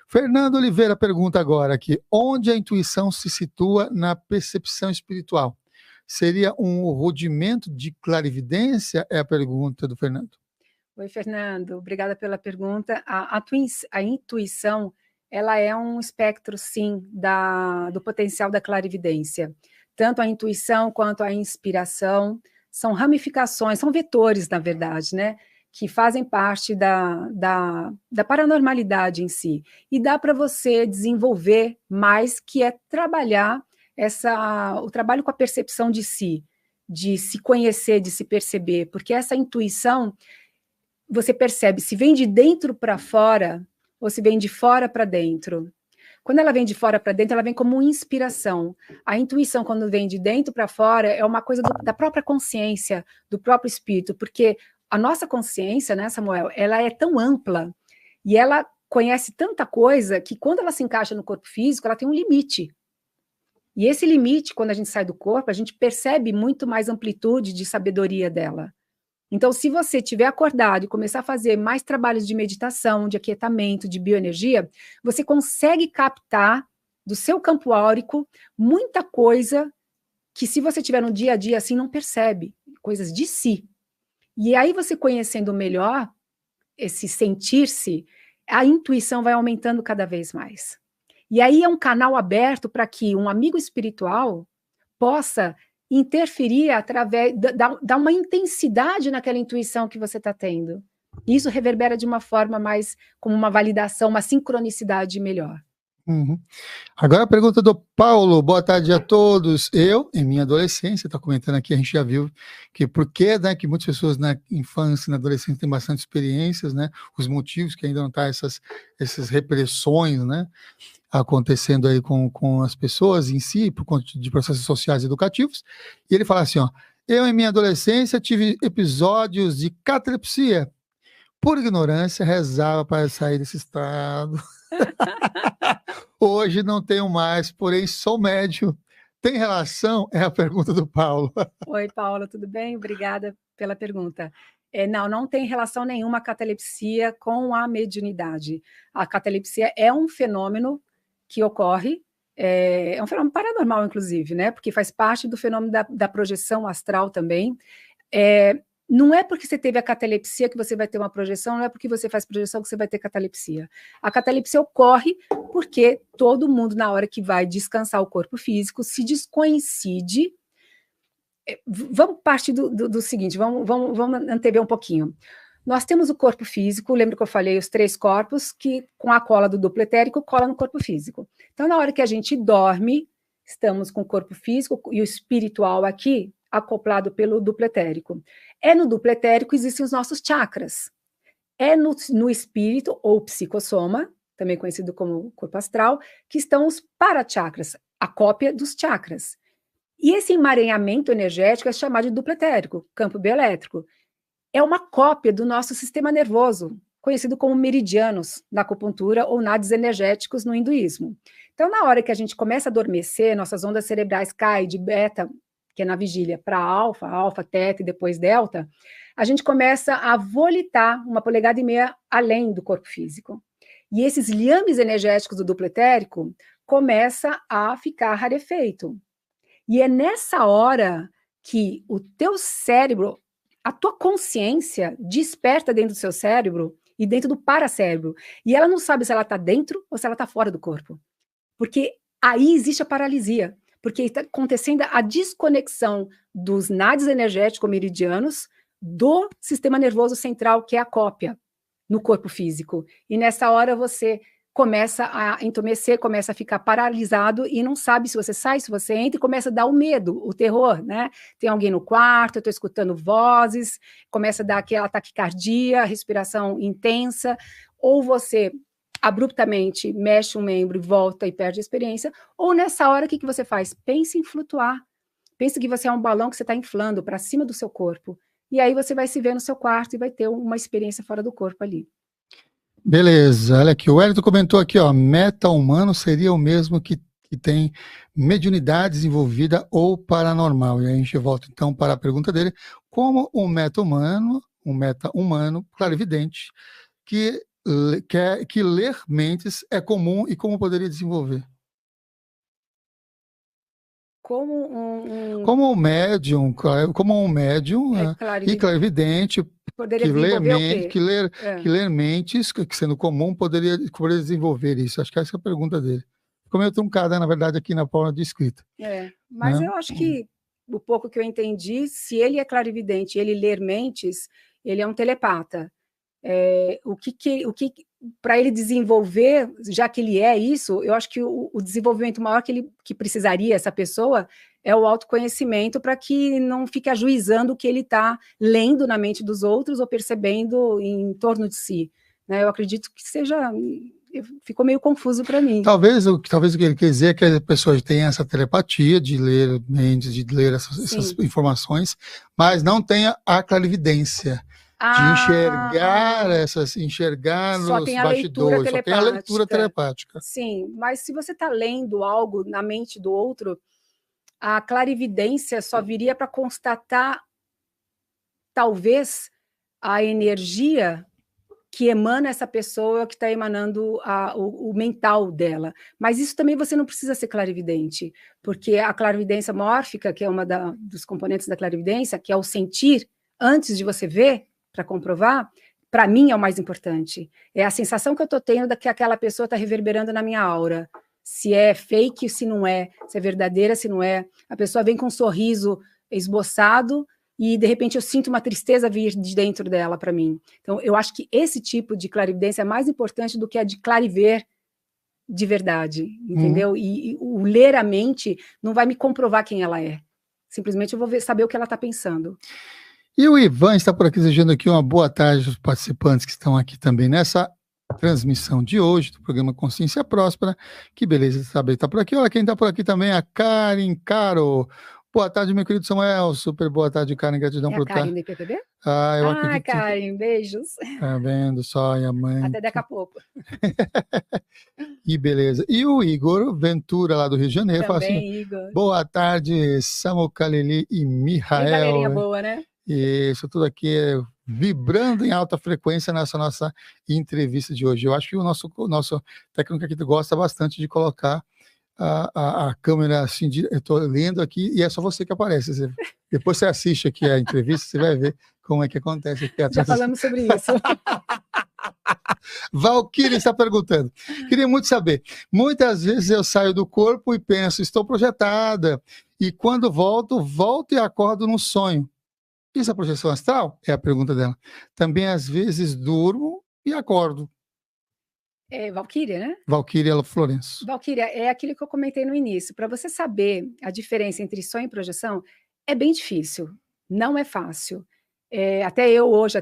Fernando Oliveira pergunta agora aqui: onde a intuição se situa na percepção espiritual? Seria um rudimento de clarividência? É a pergunta do Fernando. Oi, Fernando. Obrigada pela pergunta. A intuição, ela é um espectro, sim, do potencial da clarividência. Tanto a intuição quanto a inspiração são ramificações, são vetores, na verdade, né? Que fazem parte da paranormalidade em si. E dá para você desenvolver mais, que é trabalhar o trabalho com a percepção de si, de se conhecer, de se perceber, porque essa intuição, você percebe se vem de dentro para fora ou se vem de fora para dentro. Quando ela vem de fora para dentro, ela vem como inspiração. A intuição, quando vem de dentro para fora, é uma coisa da própria consciência, do próprio espírito, porque a nossa consciência, né, Samuel, ela é tão ampla e ela conhece tanta coisa que quando ela se encaixa no corpo físico, ela tem um limite. E esse limite, quando a gente sai do corpo, a gente percebe muito mais amplitude de sabedoria dela. Então, se você tiver acordado e começar a fazer mais trabalhos de meditação, de aquietamento, de bioenergia, você consegue captar do seu campo áurico muita coisa que, se você tiver no dia a dia assim, não percebe, coisas de si. E aí, você conhecendo melhor esse sentir-se, a intuição vai aumentando cada vez mais. E aí é um canal aberto para que um amigo espiritual possa interferir através, dar uma intensidade naquela intuição que você está tendo. Isso reverbera de uma forma mais, como uma validação, uma sincronicidade melhor. Uhum. Agora a pergunta do Paulo. Boa tarde a todos. Eu, em minha adolescência, está comentando aqui, a gente já viu que porque, né, que muitas pessoas na infância e na adolescência têm bastante experiências, né, os motivos que ainda não tá essas repressões, né, acontecendo aí com as pessoas em si, por conta de processos sociais e educativos. E ele fala assim, ó, eu em minha adolescência tive episódios de catalepsia. Por ignorância, rezava para sair desse estado. Hoje não tenho mais, porém sou médium. Tem relação? É a pergunta do Paulo. Oi, Paula, tudo bem? Obrigada pela pergunta. Não tem relação nenhuma a catalepsia com a mediunidade. A catalepsia é um fenômeno que ocorre, é um fenômeno paranormal, inclusive, né? Porque faz parte do fenômeno da projeção astral também. Não é porque você teve a catalepsia que você vai ter uma projeção, não é porque você faz projeção que você vai ter catalepsia. A catalepsia ocorre porque todo mundo, na hora que vai descansar o corpo físico, se descoincide. Vamos partir do seguinte, vamos antever um pouquinho. Nós temos o corpo físico, lembra que eu falei os 3 corpos, que com a cola do duplo etérico cola no corpo físico. Então, na hora que a gente dorme, estamos com o corpo físico e o espiritual aqui, acoplado pelo duplo etérico. No duplo etérico existem os nossos chakras. No espírito, ou psicossoma, também conhecido como corpo astral, que estão os parachakras, a cópia dos chakras. E esse emaranhamento energético é chamado de duplo etérico, campo bioelétrico. É uma cópia do nosso sistema nervoso, conhecido como meridianos na acupuntura ou nadis energéticos no hinduísmo. Então, na hora que a gente começa a adormecer, nossas ondas cerebrais caem de beta, que é na vigília, para alfa, teta e depois delta, a gente começa a volitar 1,5 polegadas além do corpo físico. E esses liames energéticos do duplo etérico começam a ficar rarefeito. E é nessa hora que o teu cérebro, a tua consciência desperta dentro do seu cérebro e dentro do paracérebro. E ela não sabe se ela está dentro ou se ela está fora do corpo. Porque aí existe a paralisia. Porque está acontecendo a desconexão dos nadis energéticos meridianos do sistema nervoso central, que é a cópia, no corpo físico. E nessa hora você começa a entumecer, começa a ficar paralisado e não sabe se você sai, se você entra, e começa a dar o medo, o terror, né? Tem alguém no quarto, eu estou escutando vozes, começa a dar aquela taquicardia, respiração intensa, ou você abruptamente mexe um membro e volta e perde a experiência, ou nessa hora o que você faz? Pense em flutuar, pense que você é um balão que você está inflando para cima do seu corpo, e aí você vai se ver no seu quarto e vai ter uma experiência fora do corpo ali. Beleza, olha aqui, o Hélio comentou aqui, ó, meta-humano seria o mesmo que tem mediunidade desenvolvida ou paranormal. E aí a gente volta então para a pergunta dele, como um meta-humano, clarividente, que ler mentes é comum e como poderia desenvolver? Como um médium e clarividente, que ler mentes, que sendo comum, poderia desenvolver isso. Acho que essa é a pergunta dele. Ficou meio truncada, na verdade, aqui na forma de escrita. Mas eu acho que, o pouco que eu entendi, se ele é clarividente, ele ler mentes, ele é um telepata. O que para ele desenvolver, já que ele é isso, eu acho que o desenvolvimento maior que precisaria essa pessoa é o autoconhecimento, para que não fique ajuizando o que ele está lendo na mente dos outros ou percebendo em torno de si, né? Eu acredito que ficou meio confuso para mim. Talvez o que ele quer dizer é que as pessoas têm essa telepatia de ler mentes, de ler essas informações, mas não tenha a clarividência. De enxergar nos bastidores, só tem a leitura telepática. Sim, mas se você está lendo algo na mente do outro, a clarividência só viria para constatar talvez a energia que emana essa pessoa que está emanando o mental dela. Mas isso também você não precisa ser clarividente, porque a clarividência mórfica, que é uma dos componentes da clarividência, que é o sentir antes de você ver, para comprovar, para mim é o mais importante. É a sensação que eu estou tendo que aquela pessoa está reverberando na minha aura. Se é fake, se não é, se é verdadeira, se não é. A pessoa vem com um sorriso esboçado, e, de repente, eu sinto uma tristeza vir de dentro dela para mim. Então, eu acho que esse tipo de clarividência é mais importante do que a de clariver de verdade, entendeu? E o ler a mente não vai me comprovar quem ela é. Simplesmente eu vou saber o que ela está pensando. E o Ivan está por aqui desejando aqui uma boa tarde aos participantes que estão aqui também nessa transmissão de hoje do programa Consciência Próspera. Que beleza saber estar por aqui. Olha quem está por aqui também, a Karen Caro. Boa tarde, meu querido Samuel. Super boa tarde, Karen. Gratidão por estar. Karen do IPPB? Eu acredito. Karen, beijos. Tá vendo só, e a mãe. Até daqui a pouco. E beleza. E o Igor Ventura, lá do Rio de Janeiro, também, fala assim: Igor. Boa tarde, Samuel Kaleli e Mihael. Que galerinha boa, né? Isso tudo aqui é vibrando em alta frequência nessa nossa entrevista de hoje. Eu acho que o nosso técnico aqui gosta bastante de colocar a câmera assim, eu estou lendo aqui e é só você que aparece. Depois você assiste aqui a entrevista, você vai ver como é que acontece aqui atrás. Já falamos sobre isso. Valquíria está perguntando. Queria muito saber. Muitas vezes eu saio do corpo e penso, estou projetada. E quando volto e acordo num sonho. Isso é projeção astral? É a pergunta dela. Também às vezes durmo e acordo. É Valquíria, né? Valquíria Florenço. Valquíria, é aquilo que eu comentei no início. Para você saber a diferença entre sonho e projeção, é bem difícil. Não é fácil. Até eu hoje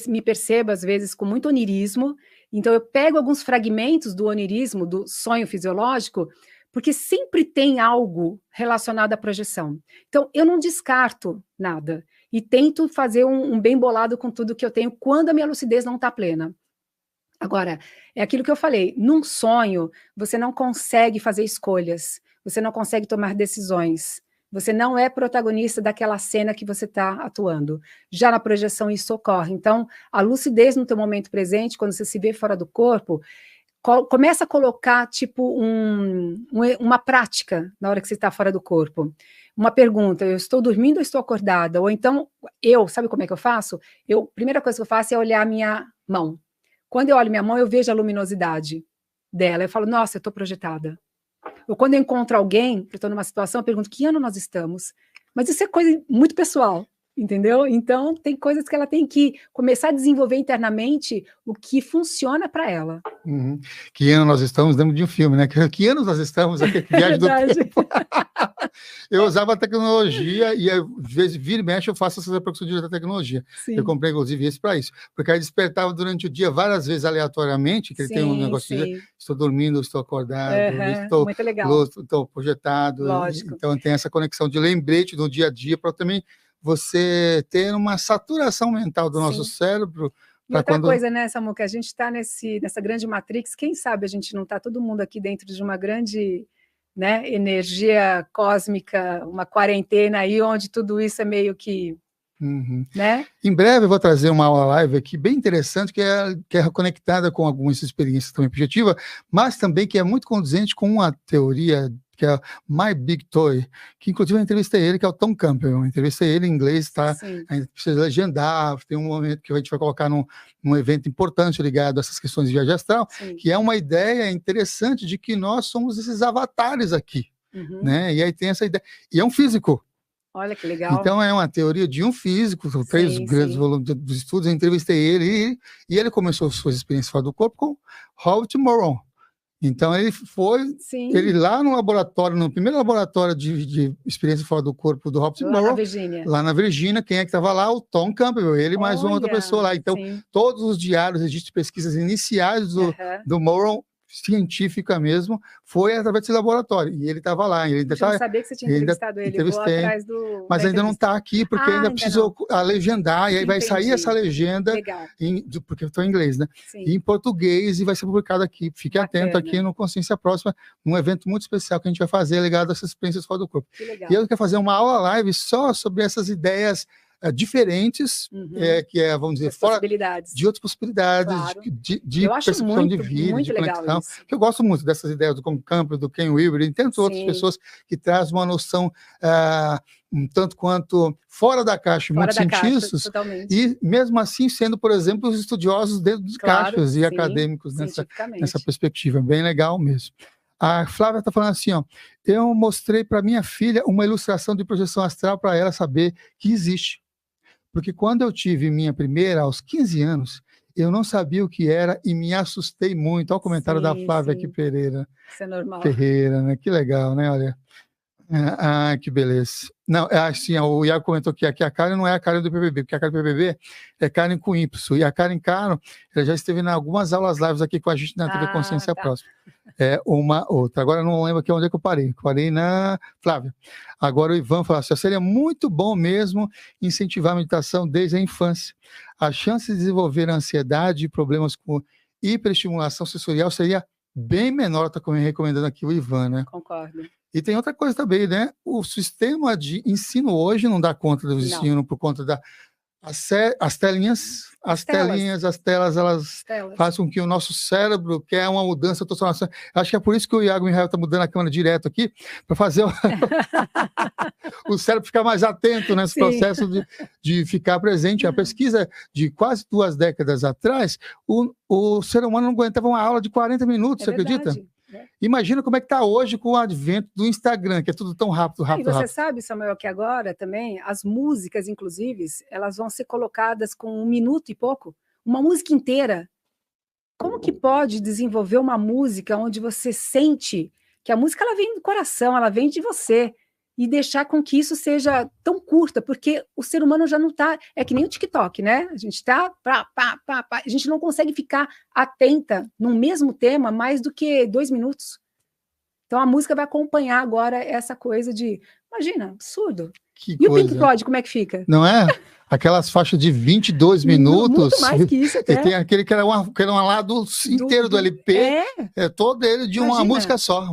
me percebo, às vezes, com muito onirismo. Então, eu pego alguns fragmentos do onirismo, do sonho fisiológico, porque sempre tem algo relacionado à projeção. Então, eu não descarto nada. E tento fazer um bem bolado com tudo que eu tenho quando a minha lucidez não está plena. Agora, é aquilo que eu falei, num sonho, você não consegue fazer escolhas, você não consegue tomar decisões, você não é protagonista daquela cena que você está atuando. Já na projeção isso ocorre. Então, a lucidez no teu momento presente, quando você se vê fora do corpo, começa a colocar, tipo, uma prática na hora que você está fora do corpo. Uma pergunta, eu estou dormindo ou estou acordada? Ou então, sabe como é que eu faço? A primeira coisa que eu faço é olhar a minha mão. Quando eu olho minha mão, eu vejo a luminosidade dela. Eu falo, nossa, eu estou projetada. Ou quando eu encontro alguém, eu estou numa situação, eu pergunto, que ano nós estamos? Mas isso é coisa muito pessoal, entendeu? Então, tem coisas que ela tem que começar a desenvolver internamente o que funciona para ela. Uhum. Que ano nós estamos? Lembro de um filme, né? Que anos nós estamos? Aqui, Viagem do Tempo. Eu usava a tecnologia e, às vezes, vira e mexe, eu faço essa repercussão da tecnologia. Sim. Eu comprei, inclusive, esse para isso. Porque aí despertava durante o dia várias vezes aleatoriamente, que ele tem um negócio de estou dormindo, estou acordado, estou projetado. Lógico. Então, tem essa conexão de lembrete do dia a dia para também você ter uma saturação mental do nosso cérebro. E outra coisa, né, Samu, que a gente está nessa grande matrix, quem sabe a gente não está todo mundo aqui dentro de uma grande... né, energia cósmica, uma quarentena aí, onde tudo isso é meio que... né? Em breve eu vou trazer uma aula live aqui bem interessante, que é conectada com algumas experiências também objetivas, mas também que é muito condizente com uma teoria que é My Big Toy, que inclusive eu entrevistei ele, que é o Tom Campbell. Eu entrevistei ele em inglês, tá? A gente precisa legendar, tem um momento que a gente vai colocar num evento importante ligado a essas questões de viagem astral, que é uma ideia interessante de que nós somos esses avatares aqui, né? E aí tem essa ideia, e é um físico. Olha que legal. Então é uma teoria de um físico, são 3 grandes volumes dos estudos, eu entrevistei ele, e ele começou suas experiências fora do corpo com Howard Moron. Então ele foi, ele lá no laboratório, no primeiro laboratório de experiência fora do corpo do Howard Moron, lá na Virgínia, quem é que estava lá? O Tom Campbell, ele mais uma outra pessoa lá. Então todos os diários, registros de pesquisas iniciais do Moron, científica mesmo, foi através desse laboratório, e ele estava lá. Ele eu não sabia que você tinha entrevistado ele, vou atrás mas ainda não está aqui, porque ainda precisou legendar, e aí vai sair essa legenda, porque eu estou em inglês, né? Em português, e vai ser publicado aqui. Fique atento aqui no Consciência Próxima, num evento muito especial que a gente vai fazer, ligado a essas experiências fora do corpo. E eu quero fazer uma aula live só sobre essas ideias diferentes, que é, vamos dizer, fora de outras possibilidades, claro. de percepção de vida, de conexão, que eu gosto muito dessas ideias do Campbell, do Ken Wilber, e tantas outras pessoas que trazem uma noção um tanto quanto fora da caixa, muitos cientistas, e mesmo assim sendo, por exemplo, os estudiosos dentro dos caixas e acadêmicos nessa perspectiva, bem legal mesmo. A Flávia está falando assim, ó, eu mostrei para minha filha uma ilustração de projeção astral para ela saber que existe. Porque quando eu tive minha primeira, aos 15 anos, eu não sabia o que era e me assustei muito. Olha o comentário da Flávia aqui, Pereira. Isso é normal. Ferreira, né? Que legal, né? Olha. Que beleza. Não, assim, o Iago comentou que aqui a Karen não é a Karen do PBB, porque a Karen do PBB é Karen com Y. E a Karen Caro, ela já esteve em algumas aulas lives aqui com a gente na TV Consciência Próxima. É uma outra. Agora eu não lembro aqui onde é que eu parei. Parei na Flávia. Agora o Ivan falou assim, seria muito bom mesmo incentivar a meditação desde a infância. A chance de desenvolver ansiedade e problemas com hiperestimulação sensorial seria bem menor, está recomendando aqui o Ivan, né? Concordo. E tem outra coisa também, né? O sistema de ensino hoje não dá conta do ensino por conta as telas, elas fazem com que o nosso cérebro quer uma mudança, transformação. Acho que é por isso que o Iago Mihael está mudando a câmera direto aqui, para fazer o cérebro ficar mais atento nesse processo de ficar presente. A pesquisa de quase 2 décadas atrás, o ser humano não aguentava uma aula de 40 minutos, você acredita? Imagina como é que está hoje com o advento do Instagram, que é tudo tão rápido. E você sabe, Samuel, que agora também as músicas, inclusive, elas vão ser colocadas com 1 minuto e pouco, uma música inteira. Como que pode desenvolver uma música onde você sente que a música ela vem do coração, ela vem de você, e deixar com que isso seja tão curta, porque o ser humano já não está... É que nem o TikTok, né? A gente está... A gente não consegue ficar atenta no mesmo tema mais do que 2 minutos. Então a música vai acompanhar agora essa coisa de... Imagina, absurdo. E o Pink Floyd, como é que fica? Não é? Aquelas faixas de 22 minutos. Muito mais que isso até. E tem aquele que era um lado inteiro do LP, todo ele de uma música só.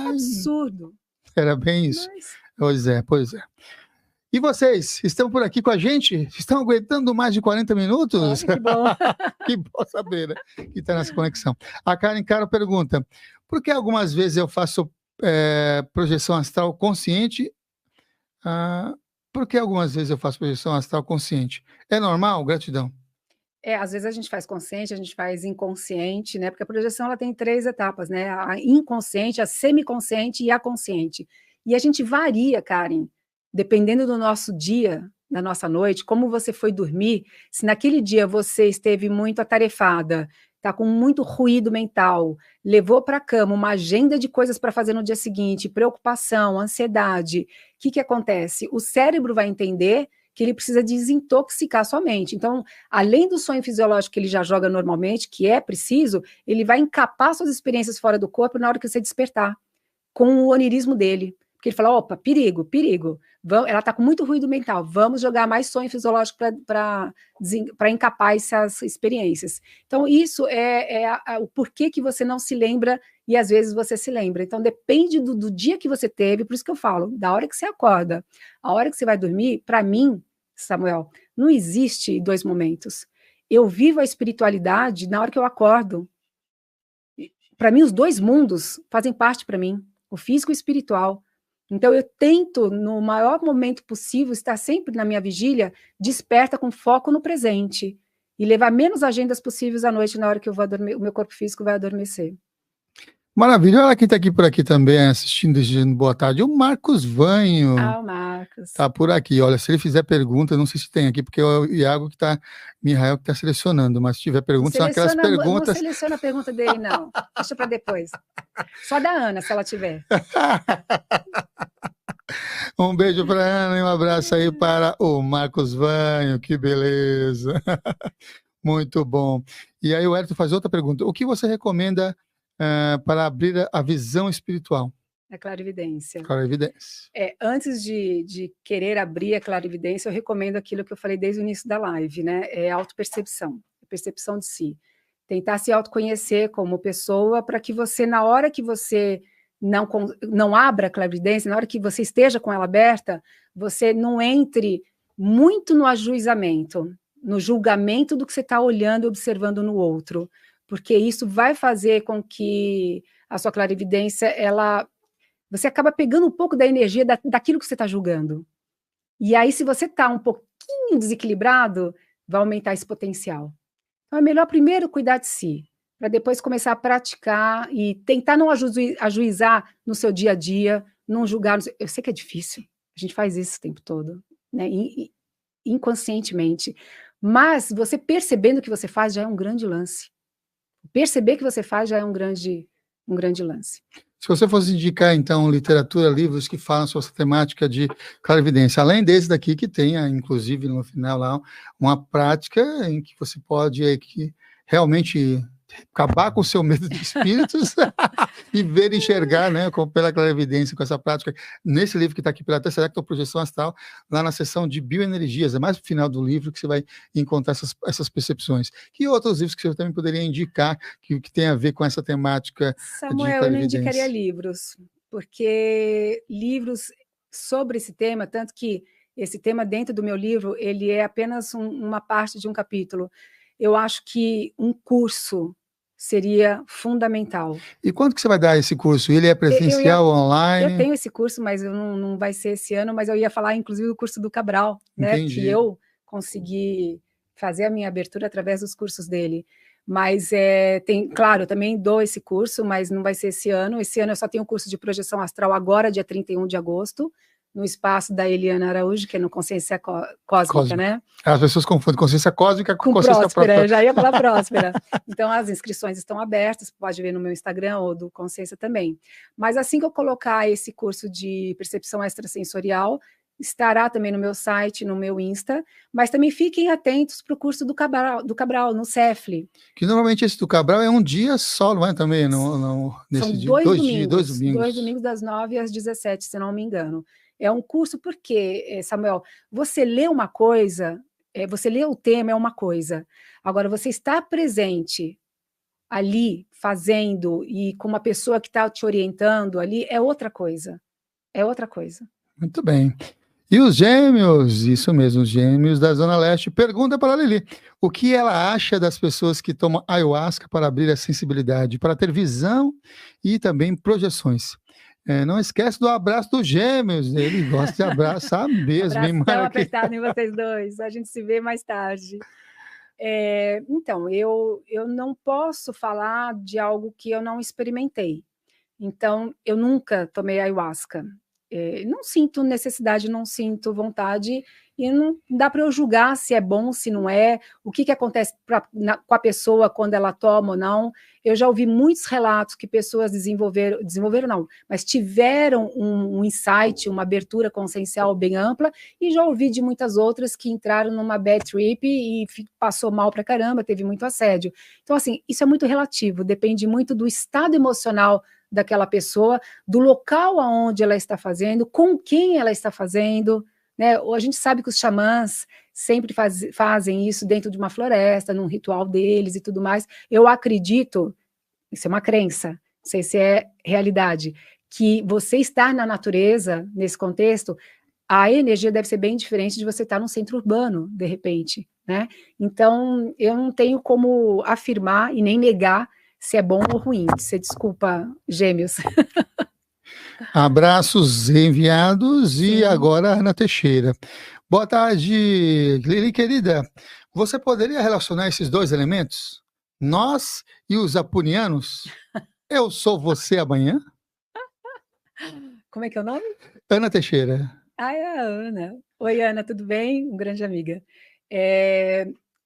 Absurdo. Era bem isso. Pois é. E vocês, estão por aqui com a gente? Estão aguentando mais de 40 minutos? Que bom. Que bom saber, né? Que está nessa conexão. A Karen Caro pergunta, por que algumas vezes eu faço projeção astral consciente? Por que algumas vezes eu faço projeção astral consciente? É normal? Gratidão. Às vezes a gente faz consciente, a gente faz inconsciente, né? Porque a projeção ela tem 3 etapas, né? A inconsciente, a semiconsciente e a consciente. E a gente varia, Karen, dependendo do nosso dia, da nossa noite, como você foi dormir, se naquele dia você esteve muito atarefada, está com muito ruído mental, levou para a cama uma agenda de coisas para fazer no dia seguinte, preocupação, ansiedade, o que acontece? O cérebro vai entender que ele precisa desintoxicar sua mente. Então, além do sonho fisiológico que ele já joga normalmente, que é preciso, ele vai encapar suas experiências fora do corpo na hora que você despertar, com o onirismo dele. Porque ele fala, opa, perigo, ela está com muito ruído mental, vamos jogar mais sonho fisiológico para encapar essas experiências. Então, isso é o porquê que você não se lembra e às vezes você se lembra. Então, depende do dia que você teve, por isso que eu falo, da hora que você acorda, a hora que você vai dormir, para mim, Samuel, não existe 2 momentos. Eu vivo a espiritualidade na hora que eu acordo. Para mim, os 2 mundos fazem parte para mim, o físico e o espiritual. Então, eu tento, no maior momento possível, estar sempre na minha vigília, desperta com foco no presente, e levar menos agendas possíveis à noite, na hora que eu vou dormir, o meu corpo físico vai adormecer. Maravilha. Olha quem está aqui por aqui também, assistindo, desejando boa tarde. O Marcos Vanho. O Marcos. Está por aqui. Olha, se ele fizer pergunta, não sei se tem aqui, porque é o Iago que está, Mihael que está selecionando, mas se tiver perguntas, são aquelas perguntas... Não seleciona a pergunta dele, não. Deixa para depois. Só da Ana, se ela tiver. Um beijo para a Ana e um abraço aí para o Marcos Vanho. Que beleza. Muito bom. E aí o Hérito faz outra pergunta. O que você recomenda para abrir a visão espiritual? A clarividência. Clarividência. Antes de querer abrir a clarividência, eu recomendo aquilo que eu falei desde o início da live, né? É a autopercepção, a percepção de si. Tentar se autoconhecer como pessoa para que você, na hora que você não abra a clarividência, na hora que você esteja com ela aberta, você não entre muito no ajuizamento, no julgamento do que você está olhando e observando no outro, porque isso vai fazer com que a sua clarividência, você acaba pegando um pouco da energia daquilo que você está julgando. E aí, se você está um pouquinho desequilibrado, vai aumentar esse potencial. Então, é melhor primeiro cuidar de si, para depois começar a praticar e tentar não ajuizar no seu dia a dia, não julgar. Eu sei que é difícil, a gente faz isso o tempo todo, né? Inconscientemente. Mas você percebendo o que você faz já é um grande lance. Perceber que você faz já é um grande lance. Se você fosse indicar, então, literatura, livros que falam sobre essa temática de clarividência, além desse daqui que tenha, inclusive, no final lá, uma prática em que você pode realmente acabar com o seu medo de espíritos e ver e enxergar, né, pela clarividência, com essa prática, nesse livro que está aqui pela Tesseract, ou Projeção Astral, lá na seção de bioenergias, é mais no final do livro que você vai encontrar essas percepções. Que outros livros que você também poderia indicar que tem a ver com essa temática de Samuel, eu não indicaria livros, porque livros sobre esse tema, tanto que esse tema dentro do meu livro, ele é apenas uma parte de um capítulo. Eu acho que um curso seria fundamental. E quando que você vai dar esse curso? Ele é presencial, online? Eu tenho esse curso, mas não vai ser esse ano, mas eu ia falar, inclusive, do curso do Cabral, né? Entendi. Que eu consegui fazer a minha abertura através dos cursos dele. Mas, claro, eu também dou esse curso, mas não vai ser esse ano. Esse ano eu só tenho o curso de projeção astral agora, dia 31 de agosto, no espaço da Eliana Araújo, que é no Consciência Cósmica, né? As pessoas confundem consciência cósmica com consciência próspera. Já ia falar próspera. Então, as inscrições estão abertas, pode ver no meu Instagram ou do Consciência também. Mas assim que eu colocar esse curso de percepção extrasensorial, estará também no meu site, no meu Insta, mas também fiquem atentos para o curso do Cabral, no Cefli. Que normalmente esse do Cabral é um dia só, não é também? São dois domingos das 9 às 17, se não me engano. É um curso porque, Samuel, você lê uma coisa, você lê o tema é uma coisa. Agora, você está presente ali, fazendo, e com uma pessoa que está te orientando ali, é outra coisa. É outra coisa. Muito bem. E os gêmeos, isso mesmo, os gêmeos da Zona Leste, pergunta para a Lili, o que ela acha das pessoas que tomam ayahuasca para abrir a sensibilidade, para ter visão e também projeções. Não esquece do abraço dos gêmeos, ele gosta de abraçar mesmo. Abração apertado em vocês dois, a gente se vê mais tarde. Então, eu não posso falar de algo que eu não experimentei. Então, eu nunca tomei ayahuasca. Não sinto necessidade, não sinto vontade, e não dá para eu julgar se é bom, se não é, o que acontece com a pessoa quando ela toma ou não. Eu já ouvi muitos relatos que pessoas desenvolveram não, mas tiveram um insight, uma abertura consciencial bem ampla, e já ouvi de muitas outras que entraram numa bad trip e passou mal pra caramba, teve muito assédio. Então, assim, isso é muito relativo, depende muito do estado emocional daquela pessoa, do local aonde ela está fazendo, com quem ela está fazendo, né? A gente sabe que os xamãs sempre fazem isso dentro de uma floresta, num ritual deles e tudo mais. Eu acredito, isso é uma crença, não sei se é realidade, que você estar na natureza, nesse contexto, a energia deve ser bem diferente de você estar num centro urbano, de repente, né? Então, eu não tenho como afirmar e nem negar se é bom ou ruim. Você desculpa, gêmeos. Abraços enviados. Sim. E agora Ana Teixeira. Boa tarde, Lili querida. Você poderia relacionar esses dois elementos? Nós e os apunianos? Eu sou você amanhã? Como é que é o nome? Ana Teixeira. Ah, é a Ana. Oi, Ana, tudo bem? Um grande amiga.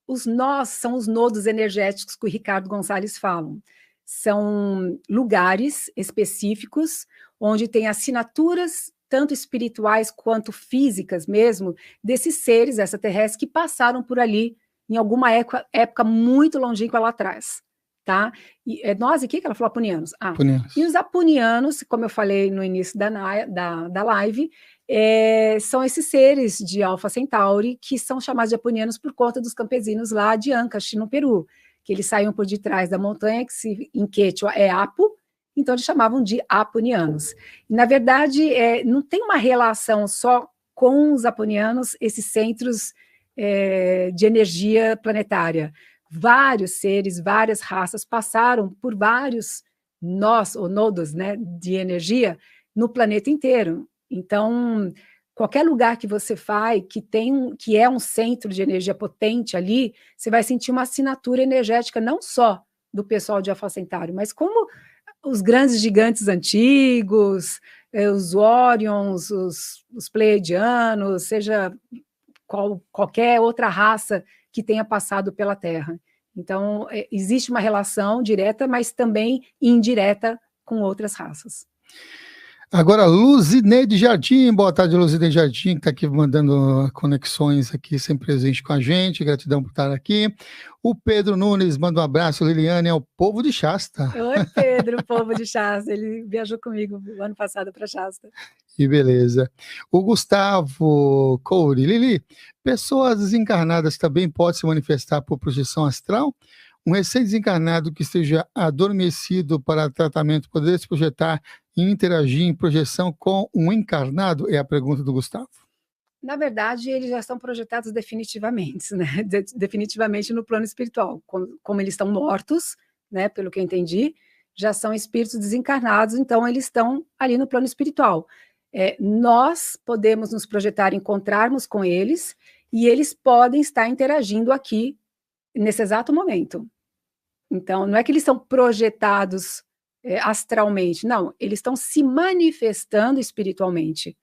Os nós são os nodos energéticos que o Ricardo Gonçalves fala. São lugares específicos onde tem assinaturas, tanto espirituais quanto físicas mesmo, desses seres extraterrestres que passaram por ali em alguma época muito longínqua lá atrás. Tá? E nós aqui, que ela falou apunianos. Apunianos. E os apunianos, como eu falei no início da live, são esses seres de Alpha Centauri que são chamados de apunianos por conta dos campesinos lá de Ancash, no Peru, que eles saíam por detrás da montanha, que em quechua é Apu, então eles chamavam de apunianos. E, na verdade, não tem uma relação só com os aponianos esses centros de energia planetária. Vários seres, várias raças passaram por vários nós, ou nodos, né, de energia no planeta inteiro. Então, qualquer lugar que você vai, que é um centro de energia potente ali, você vai sentir uma assinatura energética não só do pessoal de Alfa Centauri, mas como os grandes gigantes antigos, os Orions, os Pleiadianos, seja qualquer outra raça que tenha passado pela Terra. Então, existe uma relação direta, mas também indireta com outras raças. Agora, Luzineide Jardim, boa tarde, Luzineide Jardim, que está aqui mandando conexões aqui, sempre presente com a gente, gratidão por estar aqui. O Pedro Nunes manda um abraço, Liliane, é o povo de Shasta. Oi, Pedro, povo de Shasta, ele viajou comigo o ano passado para Shasta. Que beleza. O Gustavo Couri, Lili, pessoas desencarnadas também podem se manifestar por projeção astral? Um recém-desencarnado que esteja adormecido para tratamento poderia se projetar e interagir em projeção com um encarnado? É a pergunta do Gustavo. Na verdade, eles já estão projetados definitivamente, né? Definitivamente no plano espiritual. Como eles estão mortos, né? Pelo que eu entendi, já são espíritos desencarnados, então eles estão ali no plano espiritual. Nós podemos nos projetar, encontrarmos com eles, e eles podem estar interagindo aqui nesse exato momento. Então, não é que eles são projetados astralmente, não, eles estão se manifestando espiritualmente.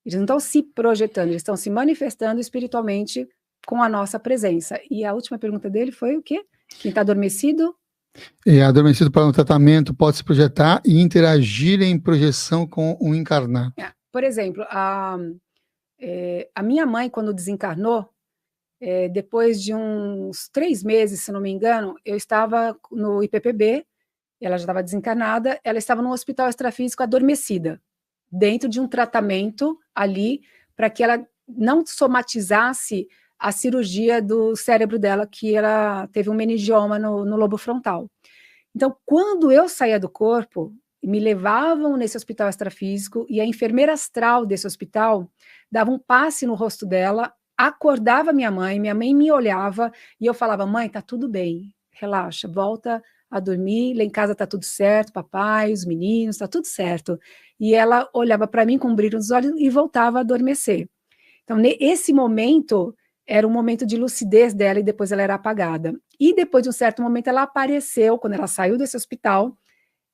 Eles não estão se projetando, eles estão se manifestando espiritualmente com a nossa presença. E a última pergunta dele foi o quê? Quem está adormecido? Adormecido para um tratamento pode se projetar e interagir em projeção com um encarnado. Por exemplo, a minha mãe, quando desencarnou, depois de uns 3 meses, se não me engano, eu estava no IPPB, ela já estava desencarnada, ela estava num hospital extrafísico adormecida, dentro de um tratamento ali, para que ela não somatizasse a cirurgia do cérebro dela, que ela teve um meningioma no lobo frontal. Então, quando eu saía do corpo, me levavam nesse hospital extrafísico, e a enfermeira astral desse hospital dava um passe no rosto dela, acordava minha mãe me olhava, e eu falava, mãe, tá tudo bem, relaxa, volta a dormir, lá em casa tá tudo certo, papai, os meninos, tá tudo certo. E ela olhava para mim com um brilho nos olhos e voltava a adormecer. Então, esse momento era um momento de lucidez dela, e depois ela era apagada. E depois de um certo momento ela apareceu, quando ela saiu desse hospital,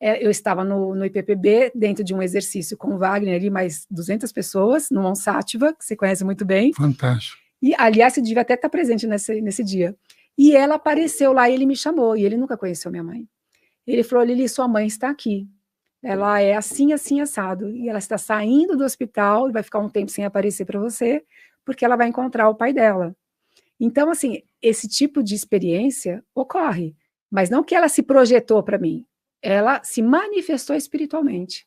eu estava no IPPB, dentro de um exercício com o Wagner e mais 200 pessoas, no Onsátiva, que você conhece muito bem. Fantástico. E, aliás, você devia até estar presente nesse dia. E ela apareceu lá e ele me chamou, e ele nunca conheceu minha mãe. Ele falou, Lili, sua mãe está aqui. Ela é assim, assim, assado. E ela está saindo do hospital e vai ficar um tempo sem aparecer para você, porque ela vai encontrar o pai dela. Então, assim, esse tipo de experiência ocorre, mas não que ela se projetou para mim, ela se manifestou espiritualmente.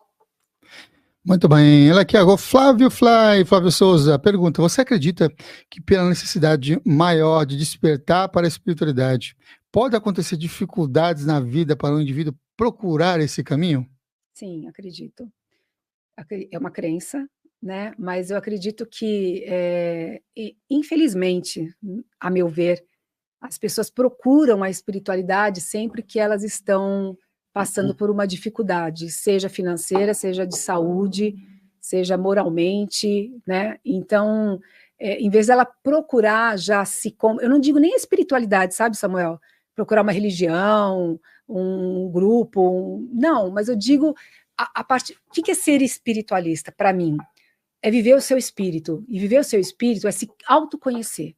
Muito bem, ela aqui agora, Flávio Souza, pergunta, você acredita que pela necessidade maior de despertar para a espiritualidade, pode acontecer dificuldades na vida para o indivíduo procurar esse caminho? Sim, acredito. É uma crença, né? Mas eu acredito que, infelizmente, a meu ver, as pessoas procuram a espiritualidade sempre que elas estão passando por uma dificuldade, seja financeira, seja de saúde, seja moralmente, né? Então, em vez dela procurar eu não digo nem a espiritualidade, sabe, Samuel? Procurar uma religião, um grupo, não, mas eu digo a parte. O que é ser espiritualista para mim? É viver o seu espírito, e viver o seu espírito é se autoconhecer.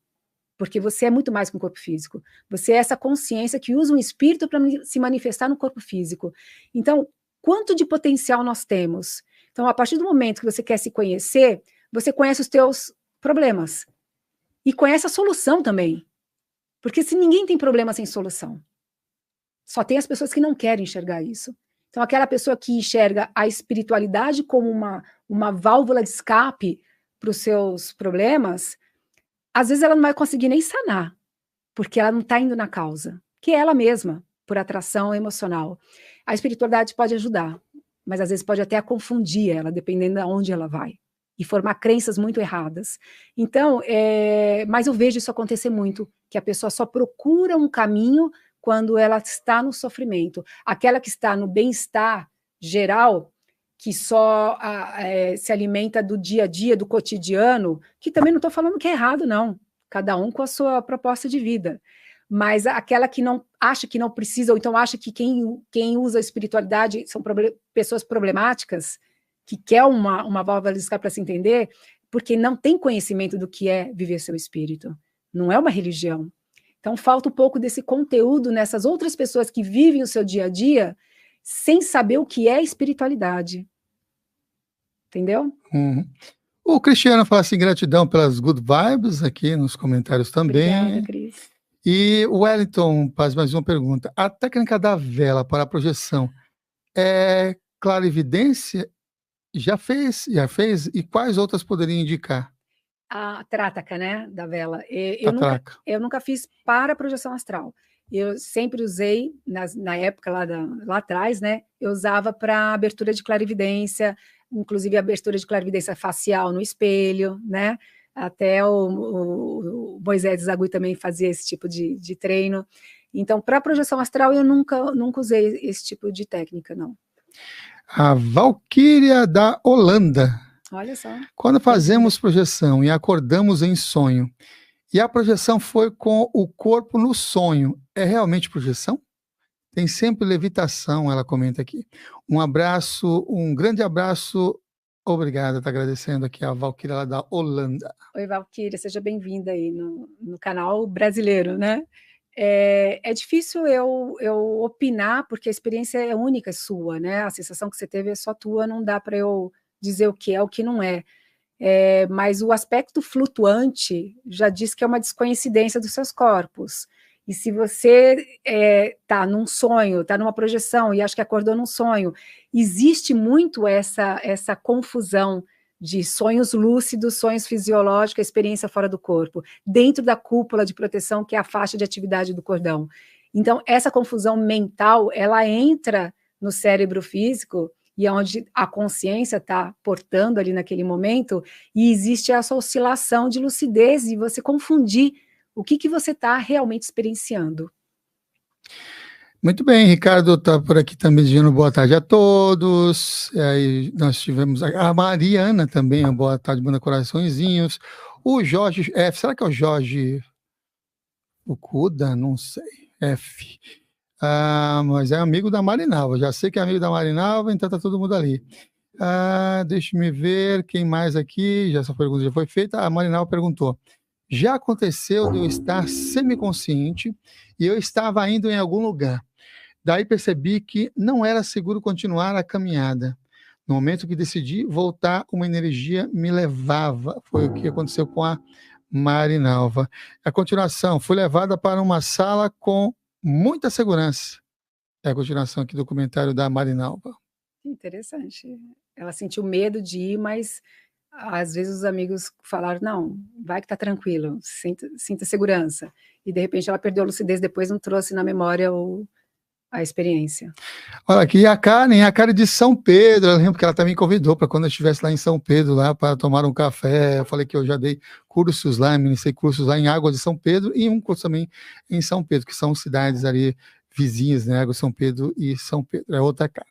Porque você é muito mais que um corpo físico. Você é essa consciência que usa um espírito para se manifestar no corpo físico. Então, quanto de potencial nós temos? Então, a partir do momento que você quer se conhecer, você conhece os teus problemas. E conhece a solução também. Porque se ninguém tem problema sem solução. Só tem as pessoas que não querem enxergar isso. Então, aquela pessoa que enxerga a espiritualidade como uma válvula de escape para os seus problemas, às vezes ela não vai conseguir nem sanar, porque ela não está indo na causa, que é ela mesma, por atração emocional. A espiritualidade pode ajudar, mas às vezes pode até confundir ela, dependendo de onde ela vai. e formar crenças muito erradas. Então, mas eu vejo isso acontecer muito, que a pessoa só procura um caminho quando ela está no sofrimento. Aquela que está no bem-estar geral, que só se alimenta do dia a dia, do cotidiano, que também não estou falando que é errado, não. Cada um com a sua proposta de vida. Mas aquela que não acha que não precisa, ou então acha que quem usa a espiritualidade são pessoas problemáticas, que quer uma válvula de escape para se entender, porque não tem conhecimento do que é viver seu espírito. Não é uma religião. Então, falta um pouco desse conteúdo nessas outras pessoas que vivem o seu dia a dia sem saber o que é espiritualidade. Entendeu? Uhum. O Cristiano fala assim, gratidão pelas good vibes aqui nos comentários também. Obrigada, Cris. E o Wellington faz mais uma pergunta. A técnica da vela para a projeção é clarividência? Já fez? E quais outras poderiam indicar? A trátaca, né, da vela. Eu nunca fiz para projeção astral. Eu sempre usei, na época lá atrás, né, eu usava para abertura de clarividência, inclusive abertura de clarividência facial no espelho, né? Até o Moisés Zagui também fazia esse tipo de treino. Então, para projeção astral, eu nunca usei esse tipo de técnica, não. A Valquíria da Holanda. Olha só. Quando fazemos projeção e acordamos em sonho, e a projeção foi com o corpo no sonho, é realmente projeção? Tem sempre levitação, ela comenta aqui. Um abraço, um grande abraço. Obrigada, está agradecendo aqui a Valquíria lá da Holanda. Oi, Valquíria, seja bem-vinda aí no canal brasileiro, né? É difícil eu opinar, porque a experiência é única, é sua, né? A sensação que você teve é só tua, não dá para eu dizer o que é, o que não é. Mas o aspecto flutuante já diz que é uma descoincidência dos seus corpos. E se você está num sonho, está numa projeção e acha que acordou num sonho, existe muito essa confusão de sonhos lúcidos, sonhos fisiológicos, experiência fora do corpo, dentro da cúpula de proteção que é a faixa de atividade do cordão. Então, essa confusão mental, ela entra no cérebro físico, e é onde a consciência está portando ali naquele momento, e existe essa oscilação de lucidez e você confundir o que você está realmente experienciando. Muito bem, Ricardo está por aqui também dizendo boa tarde a todos. Aí nós tivemos a Mariana também, boa tarde, manda coraçõezinhos. O Jorge F, será que é o Jorge Fukuda? Não sei, F. Mas é amigo da Marinalva, já sei que é amigo da Marinalva, então tá todo mundo ali. Deixa-me ver quem mais aqui, essa pergunta já foi feita. A Marinalva perguntou, já aconteceu de eu estar semiconsciente e eu estava indo em algum lugar. Daí percebi que não era seguro continuar a caminhada. No momento que decidi voltar, uma energia me levava. Foi o que aconteceu com a Marinalva. A continuação, fui levada para uma sala com muita segurança. É a continuação aqui do comentário da Marinalva. Interessante. Ela sentiu medo de ir, mas às vezes os amigos falaram, não, vai que tá tranquilo, sinta segurança. E de repente ela perdeu a lucidez, depois não trouxe na memória a experiência. Olha aqui, a Karen de São Pedro, eu lembro que ela também convidou para quando eu estivesse lá em São Pedro, lá para tomar um café. Eu falei que eu já dei cursos lá, ministrei cursos lá em Águas de São Pedro e um curso também em São Pedro, que são cidades ali vizinhas, né? Águas de São Pedro e São Pedro. É outra Karen.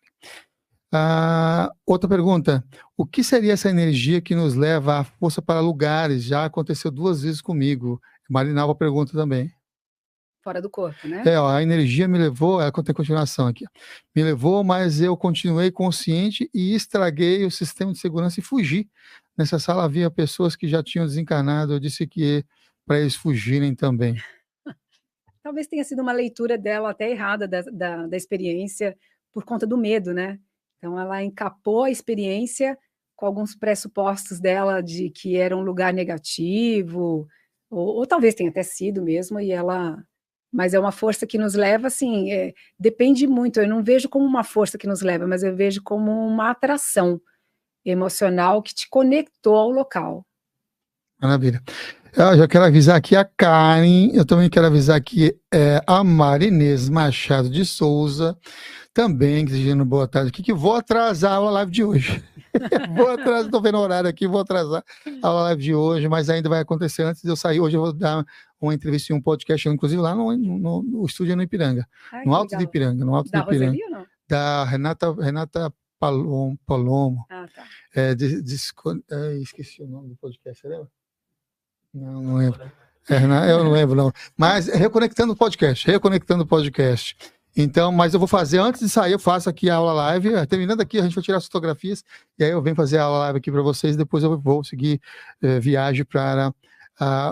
Outra pergunta, o que seria essa energia que nos leva à força para lugares? Já aconteceu 2 vezes comigo. Marinalva pergunta também. Fora do corpo, né? A energia me levou, tem continuação aqui, me levou, mas eu continuei consciente e estraguei o sistema de segurança e fugi. Nessa sala havia pessoas que já tinham desencarnado, eu disse que para eles fugirem também. Talvez tenha sido uma leitura dela até errada da experiência por conta do medo, né? Então ela encapou a experiência com alguns pressupostos dela de que era um lugar negativo, ou talvez tenha até sido mesmo, mas é uma força que nos leva, assim, depende muito, eu não vejo como uma força que nos leva, mas eu vejo como uma atração emocional que te conectou ao local. Maravilha. Eu já quero avisar aqui a Karen, eu também quero avisar aqui a Marinês Machado de Souza, também dizendo boa tarde aqui, que vou atrasar a live de hoje. Vou atrasar, estou vendo o horário aqui, vou atrasar a live de hoje, mas ainda vai acontecer antes de eu sair. Hoje eu vou dar uma entrevista em um podcast, inclusive lá no estúdio no Ipiranga, no Alto de Ipiranga, no Alto de Ipiranga. Da Roseli ou não? Da Renata Palomo. Ah, tá. Esqueci o nome do podcast, você lembra? Não lembro. Eu não lembro, não. Mas Reconectando o Podcast. Então, mas eu vou fazer, antes de sair, eu faço aqui a aula live. Terminando aqui, a gente vai tirar as fotografias, e aí eu venho fazer a aula live aqui para vocês, depois eu vou seguir viagem para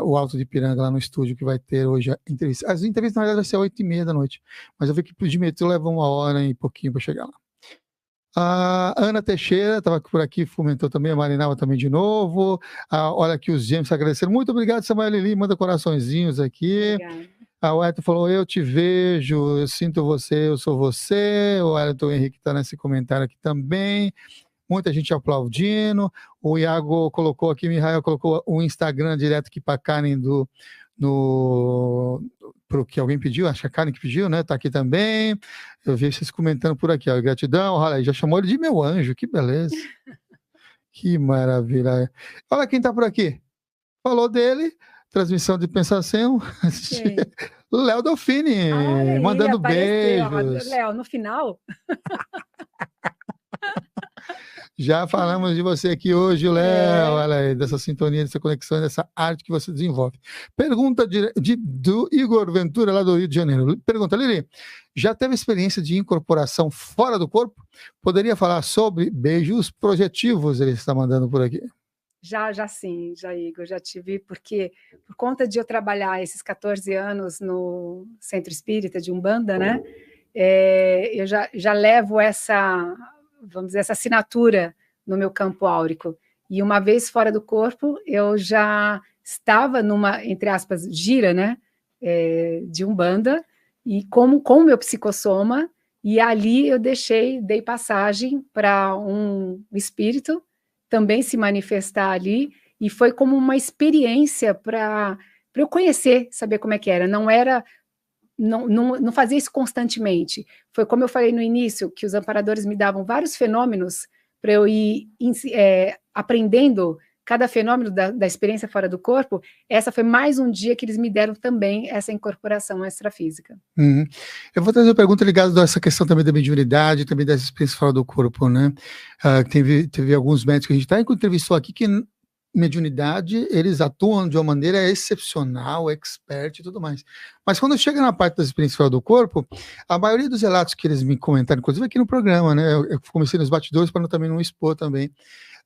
o Alto de Ipiranga, lá no estúdio, que vai ter hoje a entrevista. As entrevistas, na verdade, vai ser 8h30 da noite, mas eu vi que de metrô leva 1h e pouquinho para chegar lá. A Ana Teixeira estava por aqui, fomentou também, a Marinalva também de novo. Olha aqui os gêmeos agradecendo. Muito obrigado, Samuel Lili, manda coraçõezinhos aqui. Obrigada. A Wellington falou, eu te vejo, eu sinto você, eu sou você. O Wellington Henrique está nesse comentário aqui também. Muita gente aplaudindo. O Iago colocou aqui, Mihael colocou o Instagram direto aqui para a Karen pro que alguém pediu, acho que a Karen que pediu, né? Tá aqui também. Eu vi vocês comentando por aqui, ó. Gratidão, olha aí, já chamou ele de meu anjo, que beleza. Que maravilha. Olha quem tá por aqui. Falou dele, transmissão de pensação. Léo Dolfini, aí, mandando beijos. Léo, no final. Já falamos de você aqui hoje, Léo, olha aí, dessa sintonia, dessa conexão, dessa arte que você desenvolve. Pergunta do Igor Ventura, lá do Rio de Janeiro. Pergunta, Lili, já teve experiência de incorporação fora do corpo? Poderia falar sobre beijos projetivos, ele está mandando por aqui. Já sim, Igor, já tive, porque por conta de eu trabalhar esses 14 anos no Centro Espírita de Umbanda, né, eu já levo essa, vamos dizer, essa assinatura no meu campo áurico. E uma vez fora do corpo, eu já estava numa, entre aspas, gira, né, de Umbanda, e com o meu psicossoma, e ali eu dei passagem para um espírito também se manifestar ali, e foi como uma experiência para eu conhecer, saber como é que era. Não fazia isso constantemente. Foi como eu falei no início, que os amparadores me davam vários fenômenos para eu ir aprendendo cada fenômeno da experiência fora do corpo. Essa foi mais um dia que eles me deram também essa incorporação extrafísica. Uhum. Eu vou trazer uma pergunta ligada a essa questão também da mediunidade, também dessa experiência fora do corpo, né? Teve alguns médicos que a gente entrevistou aqui que mediunidade, eles atuam de uma maneira excepcional, expert e tudo mais. Mas quando chega na parte das experiências fora do corpo, a maioria dos relatos que eles me comentaram, inclusive aqui no programa, né? Eu comecei nos bastidores para também não expor também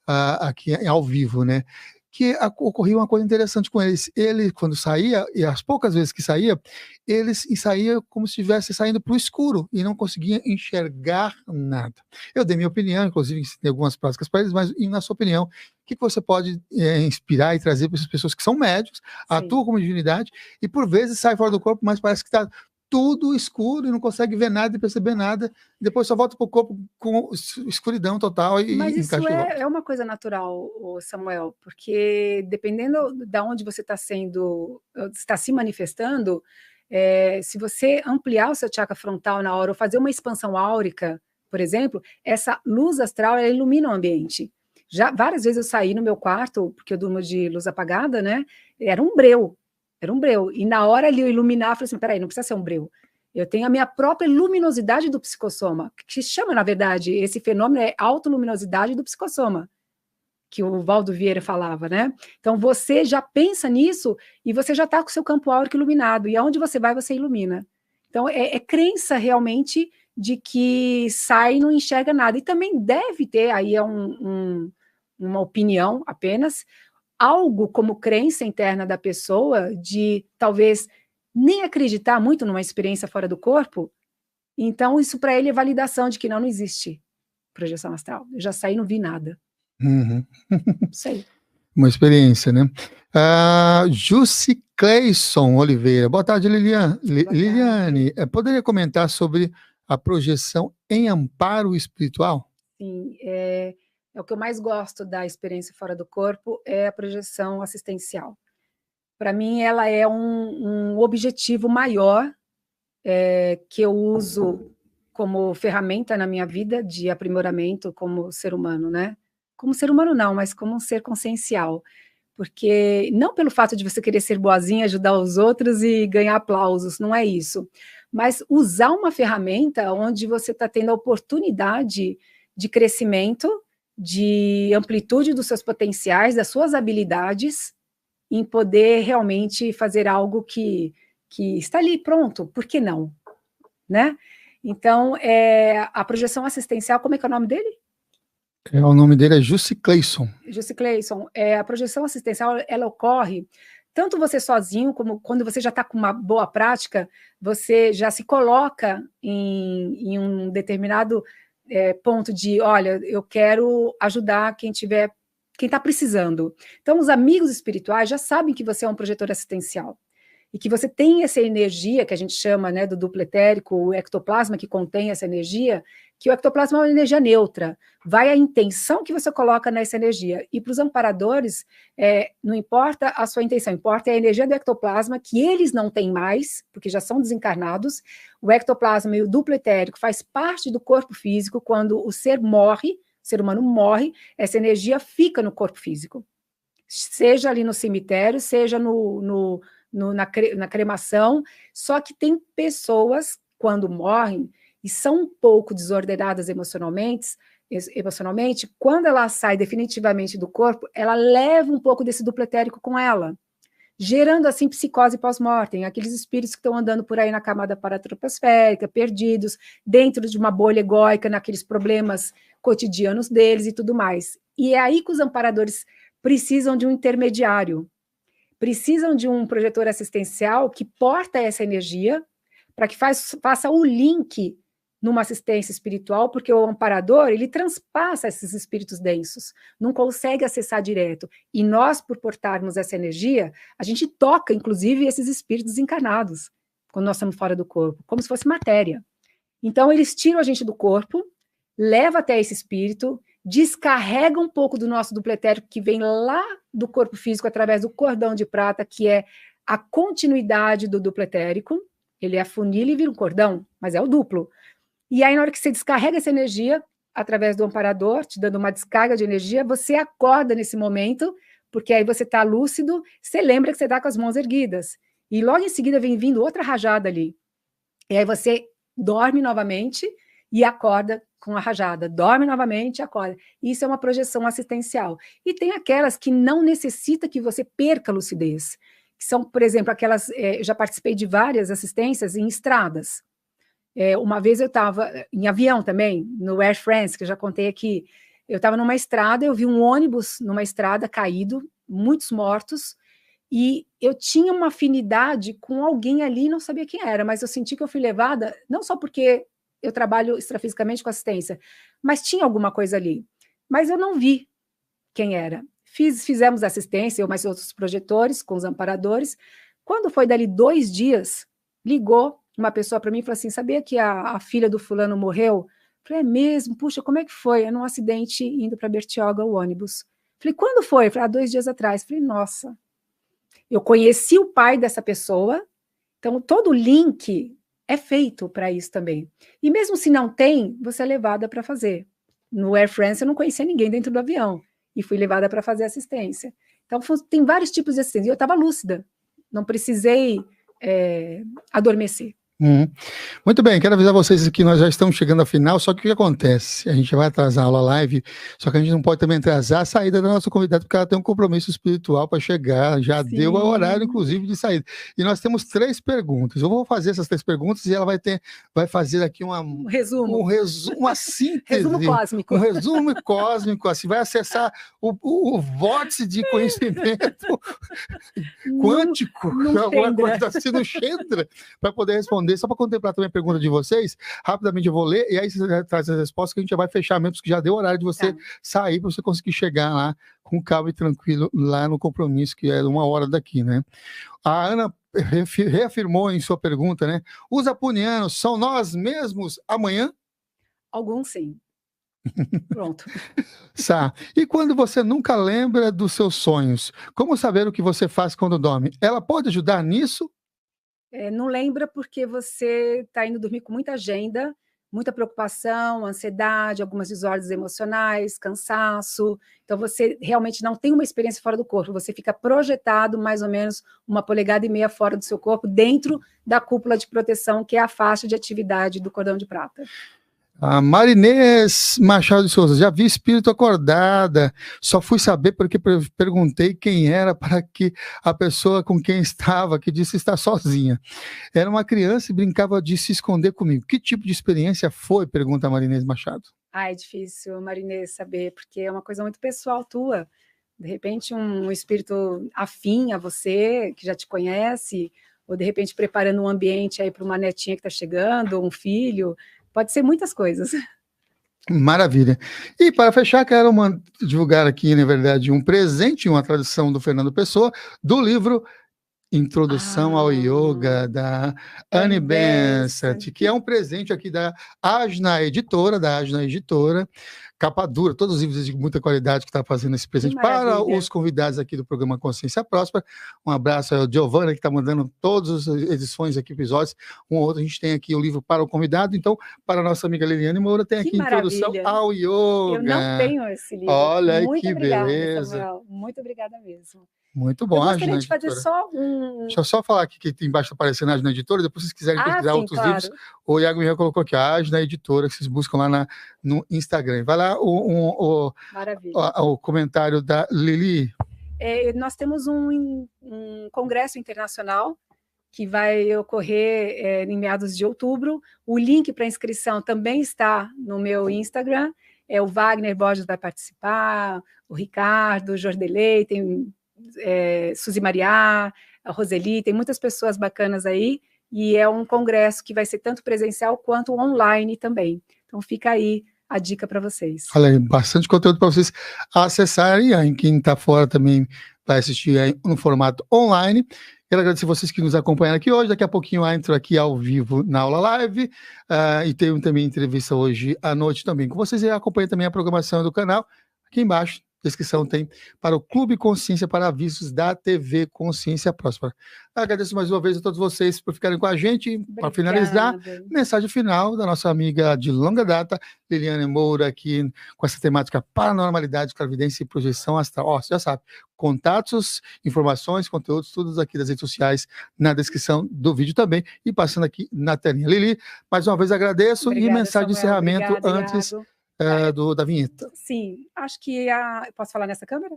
aqui ao vivo, né? Que ocorria uma coisa interessante com eles. Ele, quando saía, e as poucas vezes que saía, eles saía como se estivesse saindo para o escuro e não conseguia enxergar nada. Eu dei minha opinião, inclusive ensinei algumas práticas para eles, mas na sua opinião, o que você pode inspirar e trazer para essas pessoas que são médicos, atuam como divindade e por vezes saem fora do corpo, mas parece que está tudo escuro e não consegue ver nada e perceber nada, depois só volta para o corpo com escuridão total. Mas isso é uma coisa natural, Samuel, porque dependendo de onde você está se manifestando, se você ampliar o seu chakra frontal na hora, ou fazer uma expansão áurica, por exemplo, essa luz astral ela ilumina o ambiente. Já várias vezes eu saí no meu quarto, porque eu durmo de luz apagada, né? Era um breu. E na hora ali eu iluminar, eu falei assim, peraí, não precisa ser um breu. Eu tenho a minha própria luminosidade do psicossoma, que se chama, na verdade, esse fenômeno é autoluminosidade do psicossoma, que o Valdo Vieira falava, né? Então você já pensa nisso e você já está com o seu campo áurico iluminado, e aonde você vai, você ilumina. Então é crença realmente de que sai e não enxerga nada. E também deve ter, aí uma opinião apenas, algo como crença interna da pessoa de talvez nem acreditar muito numa experiência fora do corpo. Então isso para ele é validação de que não existe projeção astral. Eu já saí e não vi nada. Uhum. Sei. Uma experiência, né? Jussi Cleison Oliveira. Boa tarde, Liliane. Poderia comentar sobre a projeção em amparo espiritual? Sim, é o que eu mais gosto da experiência fora do corpo, é a projeção assistencial. Para mim, ela é um objetivo maior que eu uso como ferramenta na minha vida de aprimoramento como ser humano, né? Como ser humano não, mas como um ser consciencial. Porque não pelo fato de você querer ser boazinha, ajudar os outros e ganhar aplausos, não é isso. Mas usar uma ferramenta onde você está tendo a oportunidade de crescimento, de amplitude dos seus potenciais, das suas habilidades, em poder realmente fazer algo que está ali pronto, por que não? Né? Então, a projeção assistencial, como é que é o nome dele? O nome dele é Jussi Cleison. Jussi Cleison. A projeção assistencial, ela ocorre tanto você sozinho, como quando você já está com uma boa prática, você já se coloca em um determinado ponto de, olha, eu quero ajudar quem está precisando. Então, os amigos espirituais já sabem que você é um projetor assistencial e que você tem essa energia, que a gente chama, né, do duplo etérico, o ectoplasma que contém essa energia, que o ectoplasma é uma energia neutra, vai a intenção que você coloca nessa energia. E para os amparadores, não importa a sua intenção, importa a energia do ectoplasma, que eles não têm mais, porque já são desencarnados. O ectoplasma e o duplo etérico faz parte do corpo físico. Quando o ser morre, o ser humano morre, essa energia fica no corpo físico. Seja ali no cemitério, seja na cremação, só que tem pessoas, quando morrem, e são um pouco desordenadas emocionalmente, quando ela sai definitivamente do corpo, ela leva um pouco desse duplo etérico com ela, gerando assim psicose pós-mortem, aqueles espíritos que estão andando por aí na camada paratroposférica, perdidos, dentro de uma bolha egóica, naqueles problemas cotidianos deles e tudo mais. E é aí que os amparadores precisam de um intermediário, precisam de um projetor assistencial que porta essa energia para que faça o link numa assistência espiritual, porque o amparador, ele transpassa esses espíritos densos, não consegue acessar direto. E nós, por portarmos essa energia, a gente toca, inclusive, esses espíritos encarnados, quando nós estamos fora do corpo, como se fosse matéria. Então, eles tiram a gente do corpo, levam até esse espírito, descarrega um pouco do nosso duplo etérico que vem lá do corpo físico através do cordão de prata, que é a continuidade do duplo etérico. Ele é a funilha e vira um cordão, mas é o duplo. E aí, na hora que você descarrega essa energia através do amparador, te dando uma descarga de energia, você acorda nesse momento, porque aí você está lúcido, você lembra que você está com as mãos erguidas. E logo em seguida vem vindo outra rajada ali. E aí você dorme novamente e acorda com a rajada, dorme novamente e acorda. Isso é uma projeção assistencial. E tem aquelas que não necessita que você perca a lucidez, que são, por exemplo, aquelas, eu já participei de várias assistências em estradas. Uma vez eu estava em avião também, no Air France, que eu já contei aqui, eu estava numa estrada, eu vi um ônibus numa estrada caído, muitos mortos, e eu tinha uma afinidade com alguém ali, não sabia quem era, mas eu senti que eu fui levada, não só porque eu trabalho extrafisicamente com assistência, mas tinha alguma coisa ali. Mas eu não vi quem era. Fizemos assistência, eu mais outros projetores, com os amparadores. Quando foi dali 2 dias, ligou uma pessoa para mim e falou assim, sabia que a filha do fulano morreu? Falei, é mesmo? Puxa, como é que foi? É num acidente indo para Bertioga, o ônibus. Falei, quando foi? Falei, 2 dias atrás. Falei, nossa. Eu conheci o pai dessa pessoa, então todo o link é feito para isso também. E mesmo se não tem, você é levada para fazer. No Air France eu não conhecia ninguém dentro do avião e fui levada para fazer assistência. Então tem vários tipos de assistência. E eu estava lúcida, não precisei adormecer. Muito bem, quero avisar vocês que nós já estamos chegando ao final, só que o que acontece? A gente vai atrasar a aula live, só que a gente não pode também atrasar a saída da nossa convidada, porque ela tem um compromisso espiritual para chegar, já Sim. deu o horário, inclusive, de saída. E nós temos 3 perguntas. Eu vou fazer essas 3 perguntas e ela vai fazer aqui um resumo, uma síntese. Resumo cósmico. Um resumo cósmico, assim, vai acessar o vórtice de conhecimento quântico, alguma coisa assim, no Chandra, para poder responder. Só para contemplar também a pergunta de vocês, rapidamente eu vou ler, e aí você traz as respostas que a gente já vai fechar mesmo, porque já deu horário de você sair, para você conseguir chegar lá com calma e tranquilo, lá no compromisso, que é 1 hora daqui, né? A Ana reafirmou em sua pergunta, né? Os apunianos são nós mesmos amanhã? Alguns sim. Pronto. Sá, e quando você nunca lembra dos seus sonhos, como saber o que você faz quando dorme? Ela pode ajudar nisso? Não lembra porque você está indo dormir com muita agenda, muita preocupação, ansiedade, algumas desordens emocionais, cansaço. Então, você realmente não tem uma experiência fora do corpo, você fica projetado mais ou menos 1,5 polegadas fora do seu corpo, dentro da cúpula de proteção, que é a faixa de atividade do cordão de prata. A Marinês Machado de Souza, já vi espírito acordada, só fui saber porque perguntei quem era para que a pessoa com quem estava, que disse estar sozinha. Era uma criança e brincava de se esconder comigo. Que tipo de experiência foi? Pergunta a Marinês Machado. É difícil, Marinês, saber, porque é uma coisa muito pessoal tua. De repente, um espírito afim a você, que já te conhece, ou de repente preparando um ambiente aí para uma netinha que está chegando, um filho. Pode ser muitas coisas. Maravilha. E para fechar, quero divulgar aqui, na verdade, um presente, uma tradução do Fernando Pessoa, do livro Introdução ao Yoga, da Anne Bensat, que é um presente aqui da Ajna Editora, capa dura, todos os livros de muita qualidade que está fazendo esse presente para os convidados aqui do programa Consciência Próspera. Um abraço ao Giovanna, que está mandando todas as edições aqui, episódios. Um ou outro, a gente tem aqui o livro para o convidado. Então, para a nossa amiga Liliane Moura, tem aqui Introdução ao Yoga. Eu não tenho esse livro. Olha aí, muito que obrigada, beleza. Samuel. Muito obrigada mesmo. Muito bom. Eu gostaria de fazer só Deixa eu só falar aqui que embaixo está aparecendo a Ajna Editora, depois se vocês quiserem pesquisar outros livros, o Iago já colocou aqui, a Ajna Editora, que vocês buscam lá no Instagram. Vai lá o comentário da Lili. Nós temos um congresso internacional que vai ocorrer em meados de outubro. O link para inscrição também está no meu Instagram. O Wagner Borges vai participar, o Ricardo, o Jordelei, tem Suzy Maria, a Roseli, tem muitas pessoas bacanas aí, e é um congresso que vai ser tanto presencial quanto online também. Então fica aí a dica para vocês. Olha aí, bastante conteúdo para vocês acessarem, aí quem está fora também vai assistir aí no formato online. Quero agradecer vocês que nos acompanharam aqui hoje, daqui a pouquinho eu entro aqui ao vivo na aula live, e tenho também entrevista hoje à noite também com vocês, e acompanhem também a programação do canal, aqui embaixo. Descrição tem para o Clube Consciência para Avisos da TV Consciência Próspera. Agradeço mais uma vez a todos vocês por ficarem com a gente. Para finalizar, mensagem final da nossa amiga de longa data, Liliane Moura, aqui com essa temática paranormalidade, clarividência e projeção astral. Você já sabe, contatos, informações, conteúdos, tudo aqui das redes sociais na descrição do vídeo também e passando aqui na telinha. Lili, mais uma vez agradeço. Obrigada, e mensagem de encerramento antes da vinheta. Sim, acho que posso falar nessa câmera?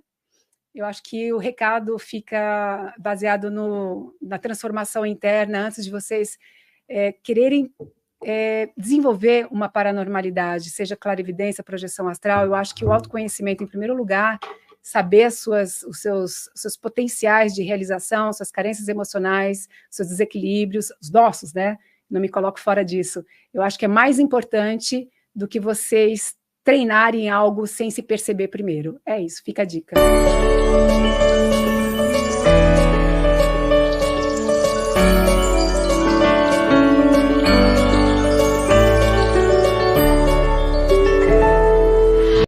Eu acho que o recado fica baseado na transformação interna, antes de vocês quererem desenvolver uma paranormalidade, seja clarividência, projeção astral. Eu acho que o autoconhecimento, em primeiro lugar, saber os seus potenciais de realização, suas carências emocionais, seus desequilíbrios, os nossos, né? Não me coloco fora disso. Eu acho que é mais importante do que vocês treinarem algo sem se perceber primeiro. É isso, fica a dica.